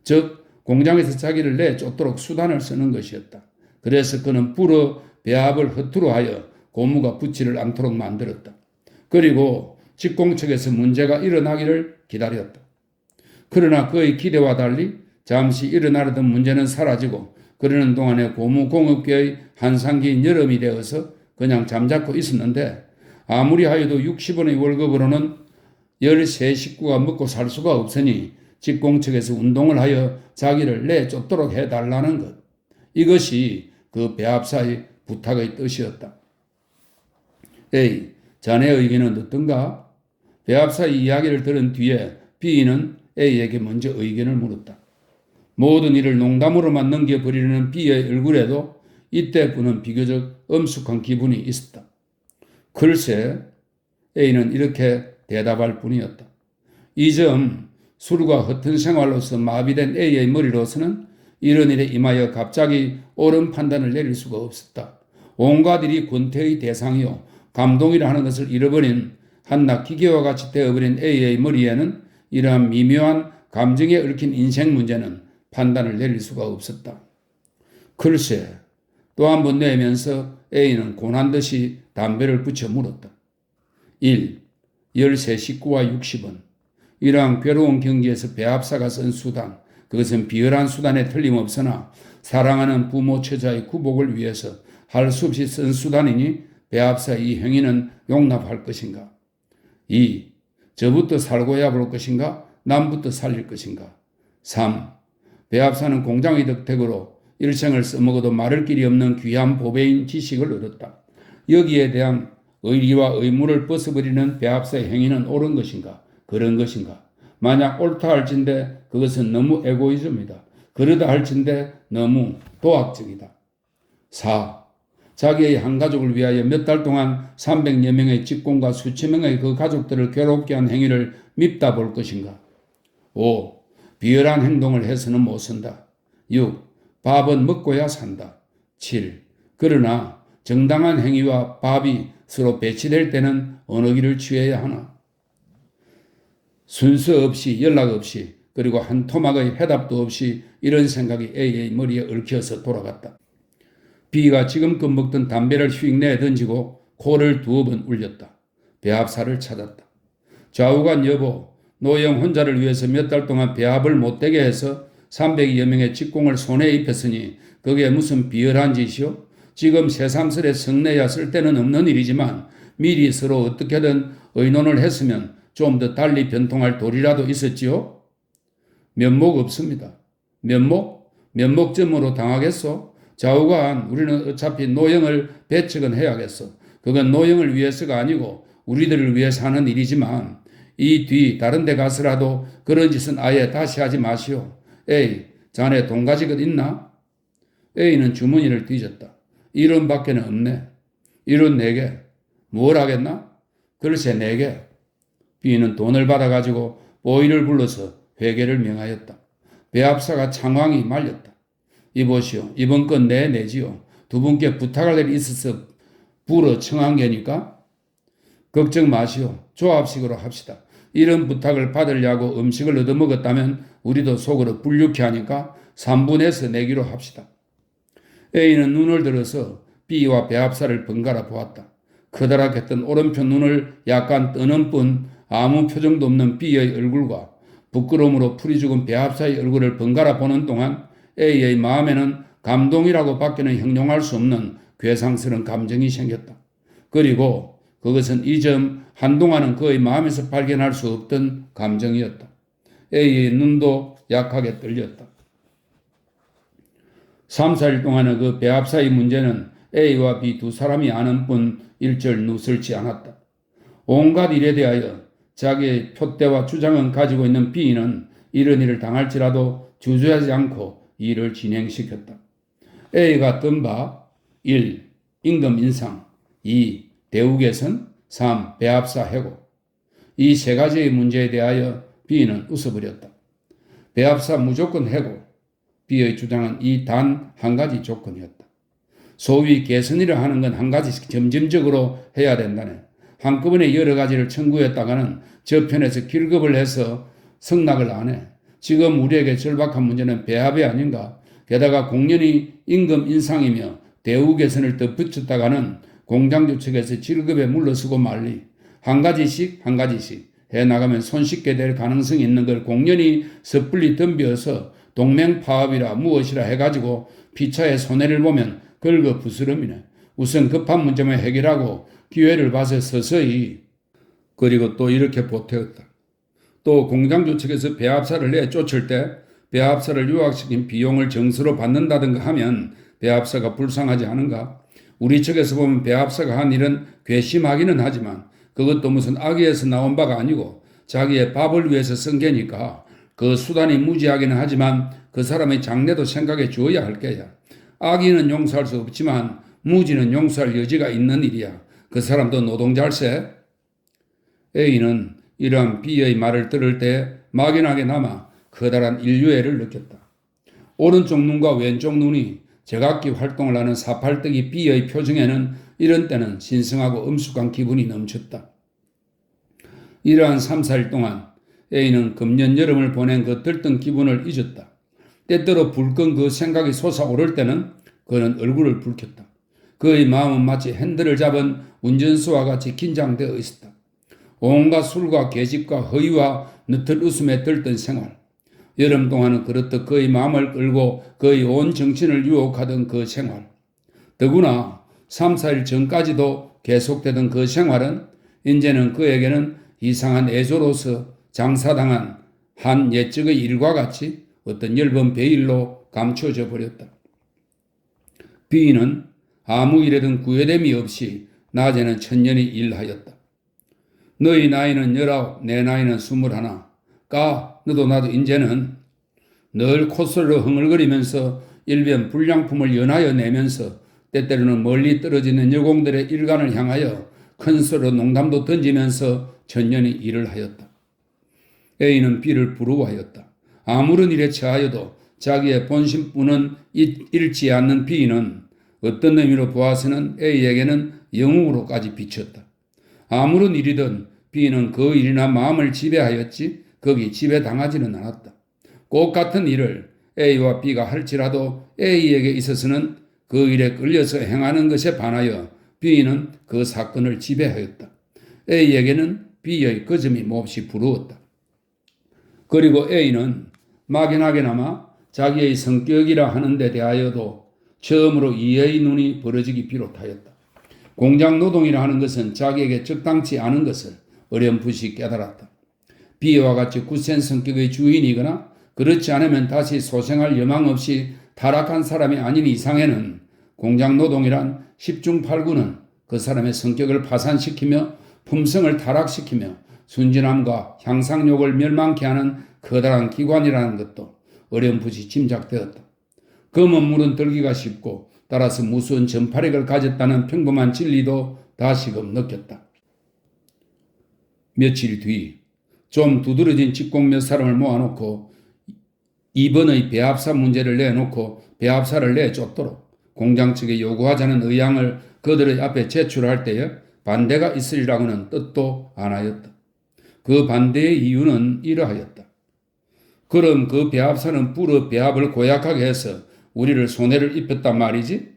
즉 공장에서 자기를 내쫓도록 수단을 쓰는 것이었다. 그래서 그는 불어 배합을 허투루 하여 고무가 붙지를 않도록 만들었다. 그리고 직공 측에서 문제가 일어나기를 기다렸다. 그러나 그의 기대와 달리 잠시 일어나려던 문제는 사라지고 그러는 동안에 고무공업계의 한상기인 여름이 되어서 그냥 잠자코 있었는데 아무리 하여도 60원의 월급으로는 13식구가 먹고 살 수가 없으니 직공 측에서 운동을 하여 자기를 내쫓도록 해달라는 것. 이것이 그 배합사의 부탁의 뜻이었다. A. 자네의 의견은 어떤가? 배합사의 이야기를 들은 뒤에 B는 A에게 먼저 의견을 물었다. 모든 일을 농담으로만 넘겨버리려는 B의 얼굴에도 이때부는 비교적 엄숙한 기분이 있었다. 글쎄, A는 이렇게 대답할 뿐이었다. 이 점 술과 허튼 생활로서 마비된 A의 머리로서는 이런 일에 임하여 갑자기 옳은 판단을 내릴 수가 없었다. 온갖 일이 권태의 대상이요 감동이라 하는 것을 잃어버린 한낱 기계와 같이 되어버린 A의 머리에는 이러한 미묘한 감정에 얽힌 인생 문제는 판단을 내릴 수가 없었다. 글쎄, 또 한 번 내면서 A는 고난듯이 담배를 붙여 물었다. 1. 13식구와 60원. 이러한 괴로운 경기에서 배합사가 쓴 수단, 그것은 비열한 수단에 틀림없으나 사랑하는 부모 처자의 구복을 위해서 할 수 없이 쓴 수단이니 배합사의 이 행위는 용납할 것인가? 2. 저부터 살고야 볼 것인가? 남부터 살릴 것인가? 3. 배합사는 공장의 덕택으로 일생을 써먹어도 마를 길이 없는 귀한 보배인 지식을 얻었다. 여기에 대한 의리와 의무를 벗어버리는 배합사의 행위는 옳은 것인가? 그런 것인가? 만약 옳다 할진대 그것은 너무 에고이즘이다. 그러다 할진대 너무 도학적이다. 4. 자기의 한 가족을 위하여 몇 달 동안 300여 명의 직공과 수천 명의 그 가족들을 괴롭게 한 행위를 밉다 볼 것인가? 5. 비열한 행동을 해서는 못 산다. 6. 밥은 먹고야 산다. 7. 그러나 정당한 행위와 밥이 서로 배치될 때는 어느 길을 취해야 하나? 순서 없이 연락 없이 그리고 한 토막의 해답도 없이 이런 생각이 A의 머리에 얽혀서 돌아갔다. B가 지금껏 먹던 담배를 휙 내던지고 코를 2번 울렸다. 배합사를 찾았다. 좌우간 여보, 노영 혼자를 위해서 몇 달 동안 배합을 못되게 해서 300여 명의 직공을 손에 입혔으니 그게 무슨 비열한 짓이요? 지금 새삼스레 성내야 쓸데는 없는 일이지만 미리 서로 어떻게든 의논을 했으면 좀 더 달리 변통할 도리라도 있었지요? 면목 없습니다. 면목? 면목점으로 당하겠소? 좌우간 우리는 어차피 노영을 배척은 해야겠어. 그건 노영을 위해서가 아니고 우리들을 위해서 하는 일이지만 이 뒤 다른 데 가서라도 그런 짓은 아예 다시 하지 마시오. A, 자네 돈 가지고 있나? A는 주머니를 뒤졌다. 1원 밖에는 없네. 1원 4개. 뭘 하겠나? 글쎄 4개. B는 돈을 받아가지고 보이를 불러서 회계를 명하였다. 배합사가 창황이 말렸다. 이보시오. 이번 건 내지요. 두 분께 부탁할 일이 있어서 불어 청한 게니까 걱정 마시오. 조합식으로 합시다. 이런 부탁을 받으려고 음식을 얻어먹었다면 우리도 속으로 불쾌 하니까 3분에서 내기로 합시다. A는 눈을 들어서 B와 배합사를 번갈아 보았다. 커다랗겠던 오른편 눈을 약간 뜨는 뿐 아무 표정도 없는 B의 얼굴과 부끄러움으로 풀이 죽은 배합사의 얼굴을 번갈아 보는 동안 A의 마음에는 감동이라고 밖에는 형용할 수 없는 괴상스러운 감정이 생겼다. 그리고 그것은 이 점 한동안은 그의 마음에서 발견할 수 없던 감정이었다. A의 눈도 약하게 떨렸다. 3, 4일 동안의 그 배합사의 문제는 A와 B 두 사람이 아는 뿐 일절 누설지 않았다. 온갖 일에 대하여 자기의 표대와 주장은 가지고 있는 B는 이런 일을 당할지라도 주저하지 않고 일을 진행시켰다. A가 뜬 바 1. 임금 인상 2. 대우 개선 3. 배합사 해고 이 세 가지의 문제에 대하여 B는 웃어버렸다. 배합사 무조건 해고 B의 주장은 이 단 한 가지 조건이었다. 소위 개선이라 하는 건 한 가지씩 점진적으로 해야 된다네. 한꺼번에 여러 가지를 청구했다가는 저편에서 길급을 해서 승낙을 안 해. 지금 우리에게 절박한 문제는 배합이 아닌가. 게다가 공연이 임금 인상이며 대우 개선을 덧붙였다가는 공장주 측에서 질급에 물러서고 말리 한 가지씩 해나가면 손쉽게 될 가능성이 있는 걸 공연히 섣불리 덤벼서 동맹파업이라 무엇이라 해가지고 피차의 손해를 보면 긁어 부스럼이네. 우선 급한 문제만 해결하고 기회를 봐서 서서히. 그리고 또 이렇게 보태었다. 또 공장주 측에서 배합사를 내쫓을 때 배합사를 유학시킨 비용을 정서로 받는다든가 하면 배합사가 불쌍하지 않은가? 우리 측에서 보면 배합사가 한 일은 괘씸하기는 하지만 그것도 무슨 악의에서 나온 바가 아니고 자기의 밥을 위해서 쓴 게니까 그 수단이 무지하기는 하지만 그 사람의 장래도 생각해 주어야 할 게야. 악의는 용서할 수 없지만 무지는 용서할 여지가 있는 일이야. 그 사람도 노동자일세. A는 이러한 B의 말을 들을 때 막연하게나마 커다란 인류애를 느꼈다. 오른쪽 눈과 왼쪽 눈이 제각기 활동을 하는 사팔뜨기 B의 표정에는 이런 때는 신성하고 엄숙한 기분이 넘쳤다. 이러한 3, 4일 동안 A는 금년 여름을 보낸 그 들뜬 기분을 잊었다. 때때로 불끈 그 생각이 솟아오를 때는 그는 얼굴을 붉혔다. 그의 마음은 마치 핸들을 잡은 운전수와 같이 긴장되어 있었다. 온갖 술과 계집과 허위와 느틀 웃음에 들뜬 생활. 여름 동안은 그렇듯 그의 마음을 끌고 그의 온 정신을 유혹하던 그 생활. 더구나 3, 4일 전까지도 계속되던 그 생활은 이제는 그에게는 이상한 애조로서 장사당한 한 옛적의 일과 같이 어떤 엷은 베일로 감춰져 버렸다. B는 아무 일에든 구애됨이 없이 낮에는 천년히 일하였다. 너희 나이는 19, 내 나이는 21. 너도 나도 이제는 늘 콧소리로 흥얼거리면서 일변 불량품을 연하여 내면서 때때로는 멀리 떨어지는 여공들의 일간을 향하여 큰 소리로 농담도 던지면서 천년히 일을 하였다. A는 B를 부러워하였다. 아무런 일에 처하여도 자기의 본심뿐은 잃지 않는 B는 어떤 의미로 보아서는 A에게는 영웅으로까지 비쳤다. 아무런 일이든 B는 그 일이나 마음을 지배하였지 거기 지배당하지는 않았다. 꼭 같은 일을 A와 B가 할지라도 A에게 있어서는 그 일에 끌려서 행하는 것에 반하여 B는 그 사건을 지배하였다. A에게는 B의 그 점이 몹시 부러웠다. 그리고 A는 막연하게나마 자기의 성격이라 하는 데 대하여도 처음으로 이해의 눈이 벌어지기 비롯하였다. 공장 노동이라 하는 것은 자기에게 적당치 않은 것을 어렴풋이 깨달았다. B와 같이 굳센 성격의 주인이거나 그렇지 않으면 다시 소생할 여망 없이 타락한 사람이 아닌 이상에는 공장 노동이란 10중 8구는 그 사람의 성격을 파산시키며 품성을 타락시키며 순진함과 향상욕을 멸망케 하는 커다란 기관이라는 것도 어렴풋이 짐작되었다. 그 문물은 들기가 쉽고 따라서 무서운 전파력을 가졌다는 평범한 진리도 다시금 느꼈다. 며칠 뒤 좀 두드러진 직공 몇 사람을 모아놓고 이번의 배합사 문제를 내놓고 배합사를 내쫓도록 공장 측에 요구하자는 의향을 그들의 앞에 제출할 때에 반대가 있으리라고는 뜻도 안 하였다. 그 반대의 이유는 이러하였다. 그럼 그 배합사는 불어 배합을 고약하게 해서 우리를 손해를 입혔단 말이지?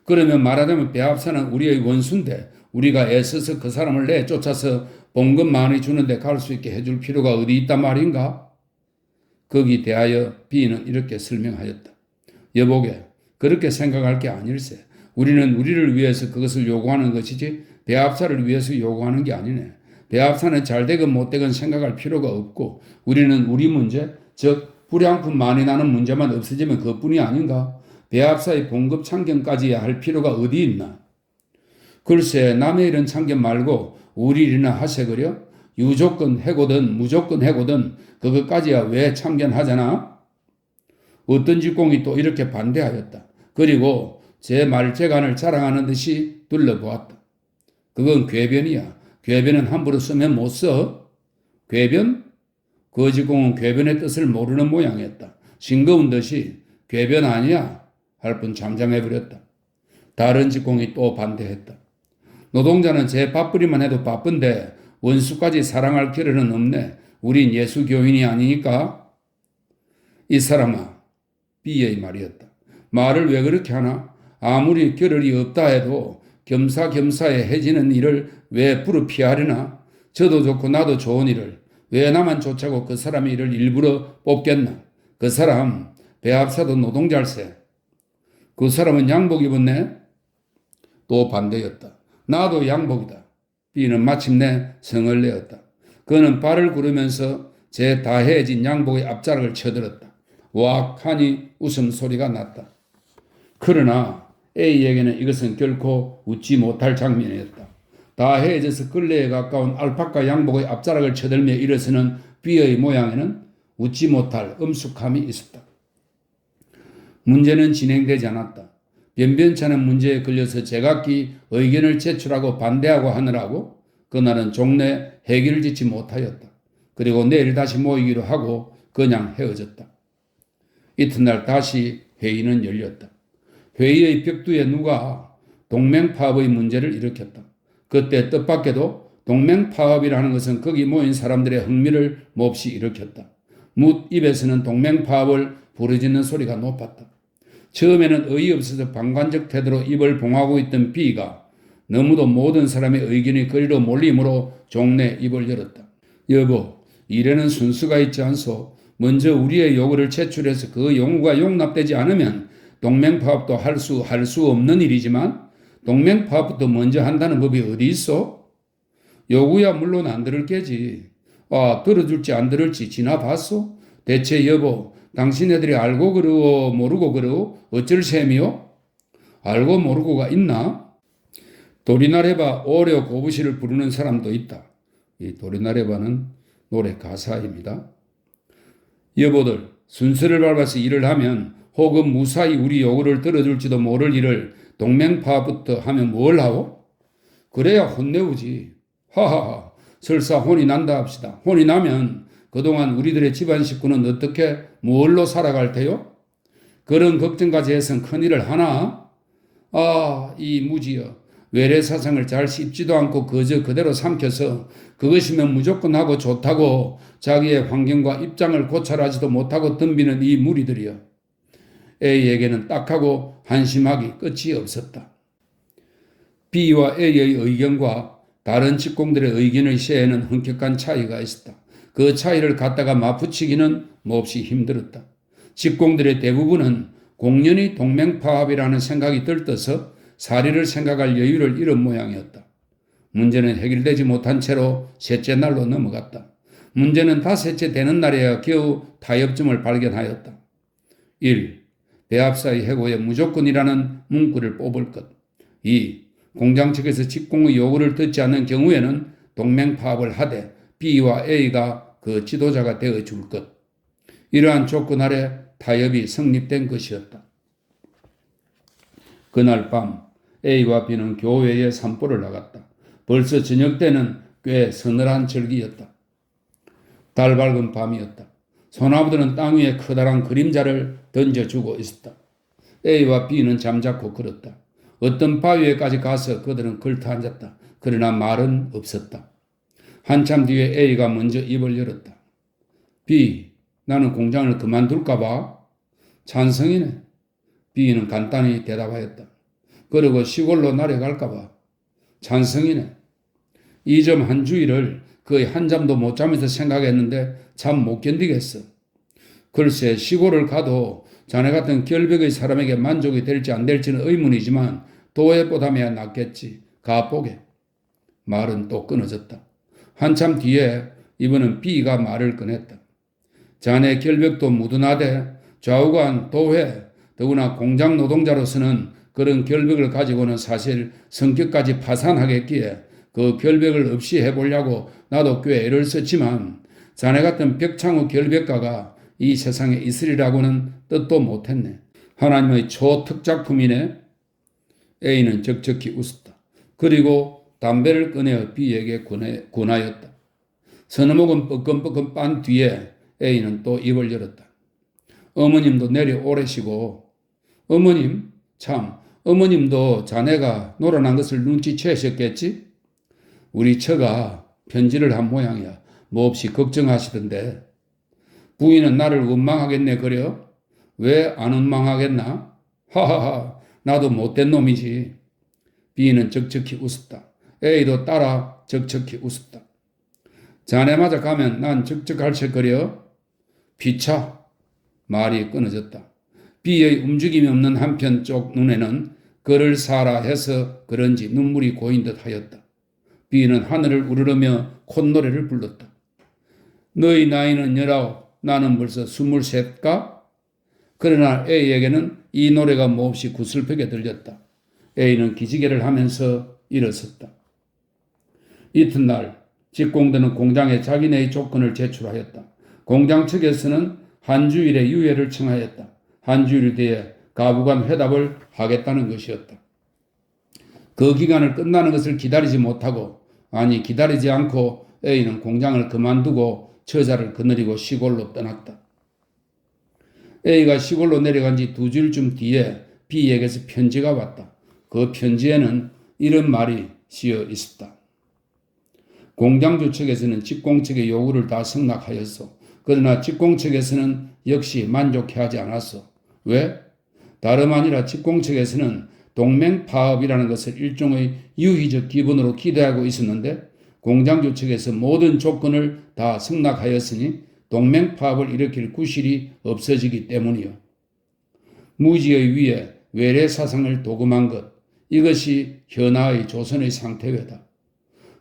그러면 말하자면 배합사는 우리의 원수인데 우리가 애써서 그 사람을 내쫓아서 봉급 많이 주는데 갈 수 있게 해줄 필요가 어디 있단 말인가? 거기 대하여 B는 이렇게 설명하였다. 여보게, 그렇게 생각할 게 아닐세. 우리는 우리를 위해서 그것을 요구하는 것이지 배합사를 위해서 요구하는 게 아니네. 배합사는 잘되건 못되건 생각할 필요가 없고 우리는 우리 문제, 즉 불량품 많이 나는 문제만 없어지면 그뿐이 아닌가? 배합사의 봉급 참견까지 할 필요가 어디 있나? 글쎄 남의 일은 참견 말고 우리 일이나 하세그려? 유조건 해고든 무조건 해고든 그것까지야 왜 참견하잖아? 어떤 직공이 또 이렇게 반대하였다. 그리고 제 말재간을 자랑하는 듯이 둘러보았다. 그건 궤변이야. 궤변은 함부로 쓰면 못 써. 궤변? 그 직공은 궤변의 뜻을 모르는 모양이었다. 싱거운 듯이 궤변 아니야 할 뿐 잠잠해버렸다. 다른 직공이 또 반대했다. 노동자는 제 밥벌이만 해도 바쁜데 원수까지 사랑할 겨를은 없네. 우린 예수교인이 아니니까. 이 사람아, B의 말이었다. 말을 왜 그렇게 하나? 아무리 겨를이 없다 해도 겸사겸사에 해지는 일을 왜 부르 피하려나? 저도 좋고 나도 좋은 일을 왜 나만 쫓아고 그 사람의 일을 일부러 뽑겠나? 그 사람 배합사도 노동자일세. 그 사람은 양복 입었네? 또 반대였다. 나도 양복이다. B는 마침내 성을 내었다. 그는 발을 구르면서 제 다해진 양복의 앞자락을 쳐들었다. 왁 하니 웃음소리가 났다. 그러나 A에게는 이것은 결코 웃지 못할 장면이었다. 다해져서 끌레에 가까운 알파카 양복의 앞자락을 쳐들며 일어서는 B의 모양에는 웃지 못할 엄숙함이 있었다. 문제는 진행되지 않았다. 변변찮은 문제에 걸려서 제각기 의견을 제출하고 반대하고 하느라고 그날은 종래 해결을 짓지 못하였다. 그리고 내일 다시 모이기로 하고 그냥 헤어졌다. 이튿날 다시 회의는 열렸다. 회의의 벽두에 누가 동맹파업의 문제를 일으켰다. 그때 뜻밖에도 동맹파업이라는 것은 거기 모인 사람들의 흥미를 몹시 일으켰다. 뭇 입에서는 동맹파업을 부르짖는 소리가 높았다. 처음에는 어이없어서 방관적 태도로 입을 봉하고 있던 B가 너무도 모든 사람의 의견이 그리로 몰리므로 종래 입을 열었다. 여보, 이래는 순수가 있지 않소. 먼저 우리의 요구를 제출해서 그 요구가 용납되지 않으면 동맹파업도 할 수 없는 일이지만 동맹파업부터 먼저 한다는 법이 어디 있어? 요구야 물론 안 들을 게지. 들어줄지 안 들을지 지나봤소? 대체 여보, 당신네들이 알고 그러고 모르고 그러고 어쩔 셈이요? 알고 모르고가 있나? 도리나레바 오려 고부시를 부르는 사람도 있다. 이 도리나레바는 노래 가사입니다. 여보들, 순서를 밟아서 일을 하면 혹은 무사히 우리 요구를 들어줄지도 모를 일을 동맹파업부터 하면 뭘 하고? 그래야 혼내우지. 하하하, 설사 혼이 난다 합시다. 혼이 나면 그동안 우리들의 집안 식구는 어떻게 뭘로 살아갈 테요? 그런 걱정까지 해선 큰일을 하나? 이 무지여. 외래사상을 잘 씹지도 않고 그저 그대로 삼켜서 그것이면 무조건 하고 좋다고 자기의 환경과 입장을 고찰하지도 못하고 덤비는 이 무리들이여. A에게는 딱하고 한심하기 끝이 없었다. B와 A의 의견과 다른 직공들의 의견의 셰에는 엄격한 차이가 있었다. 그 차이를 갖다가 맞붙이기는 몹시 힘들었다. 직공들의 대부분은 공연히 동맹파업이라는 생각이 들떠서 사리를 생각할 여유를 잃은 모양이었다. 문제는 해결되지 못한 채로 셋째 날로 넘어갔다. 문제는 닷새째 되는 날에야 겨우 타협점을 발견하였다. 1. 배합사의 해고에 무조건이라는 문구를 뽑을 것. 2. 공장 측에서 직공의 요구를 듣지 않는 경우에는 동맹파업을 하되 B와 A가 그 지도자가 되어줄 것. 이러한 조건 아래 타협이 성립된 것이었다. 그날 밤 A와 B는 교회에 산보를 나갔다. 벌써 저녁 때는 꽤 서늘한 절기였다. 달 밝은 밤이었다. 소나무들은 땅 위에 커다란 그림자를 던져주고 있었다. A와 B는 잠자코 걸었다. 어떤 바위에까지 가서 그들은 걸터앉았다. 그러나 말은 없었다. 한참 뒤에 A가 먼저 입을 열었다. B, 나는 공장을 그만둘까 봐? 찬성이네. B는 간단히 대답하였다. 그리고 시골로 내려갈까 봐? 찬성이네. 이 점 한 주일을 거의 한잠도 못 자면서 생각했는데 참 못 견디겠어. 글쎄 시골을 가도 자네 같은 결백의 사람에게 만족이 될지 안 될지는 의문이지만 도해보담이야 낫겠지. 가보게. 말은 또 끊어졌다. 한참 뒤에 이번은 B가 말을 꺼냈다. 자네 결백도 무든하되 좌우간 도회 더구나 공장 노동자로서는 그런 결백을 가지고는 사실 성격까지 파산하겠기에 그 결백을 없이 해보려고 나도 꽤 애를 썼지만 자네 같은 벽창호 결백가가 이 세상에 있으리라고는 뜻도 못했네. 하나님의 초특작품이네. A는 적적히 웃었다. 그리고 담배를 꺼내어 B에게 권하였다. 서너 모금 뻐끔뻐끔 빤 뒤에 A는 또 입을 열었다. 어머님도 내려오래시고. 어머님? 참, 어머님도 자네가 놀아난 것을 눈치채셨겠지? 우리 처가 편지를 한 모양이야. 몹시 걱정하시던데. 부인은 나를 원망하겠네 그려? 왜 안 원망하겠나? 하하하, 나도 못된 놈이지. B는 적적히 웃었다. A도 따라 적적히 웃었다. 자네마저 가면 난 적적할채거려. 피차. 말이 끊어졌다. B의 움직임이 없는 한편쪽 눈에는 그를 사라 해서 그런지 눈물이 고인 듯 하였다. B는 하늘을 우르르며 콧노래를 불렀다. 너희 나이는 19, 나는 벌써 23가? 그러나 A에게는 이 노래가 몹시 구슬프게 들렸다. A는 기지개를 하면서 일어섰다. 이튿날 직공대는 공장에 자기네의 조건을 제출하였다. 공장 측에서는 한 주일의 유예를 청하였다. 한 주일 뒤에 가부간 회답을 하겠다는 것이었다. 그 기간을 끝나는 것을 기다리지 못하고, 아니 기다리지 않고 A는 공장을 그만두고 처자를 거느리고 시골로 떠났다. A가 시골로 내려간 지 2주일쯤 뒤에 B에게서 편지가 왔다. 그 편지에는 이런 말이 쓰여 있었다. 공장주 측에서는 직공 측의 요구를 다 승낙하였어. 그러나 직공 측에서는 역시 만족해하지 않았어. 왜? 다름 아니라 직공 측에서는 동맹파업이라는 것을 일종의 유희적 기본으로 기대하고 있었는데 공장주 측에서 모든 조건을 다 승낙하였으니 동맹파업을 일으킬 구실이 없어지기 때문이요. 무지의 위에 외래사상을 도금한 것, 이것이 현아의 조선의 상태외다.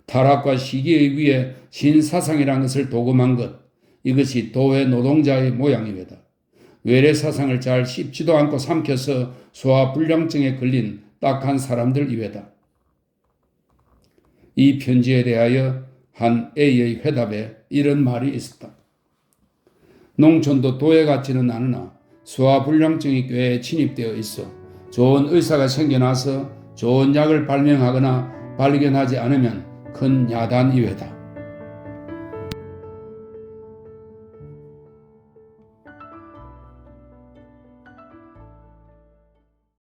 타락과 시기의 위에 신사상이라는 것을 도금한 것, 이것이 도회 노동자의 모양이외다. 외래사상을 잘 씹지도 않고 삼켜서 소화불량증에 걸린 딱한 사람들 이외다. 이 편지에 대하여 한 A의 회답에 이런 말이 있었다. 농촌도 도에 같지는 않으나 소화불량증이 꽤 침입되어 있어 좋은 의사가 생겨나서 좋은 약을 발명하거나 발견하지 않으면 큰 야단 이외다.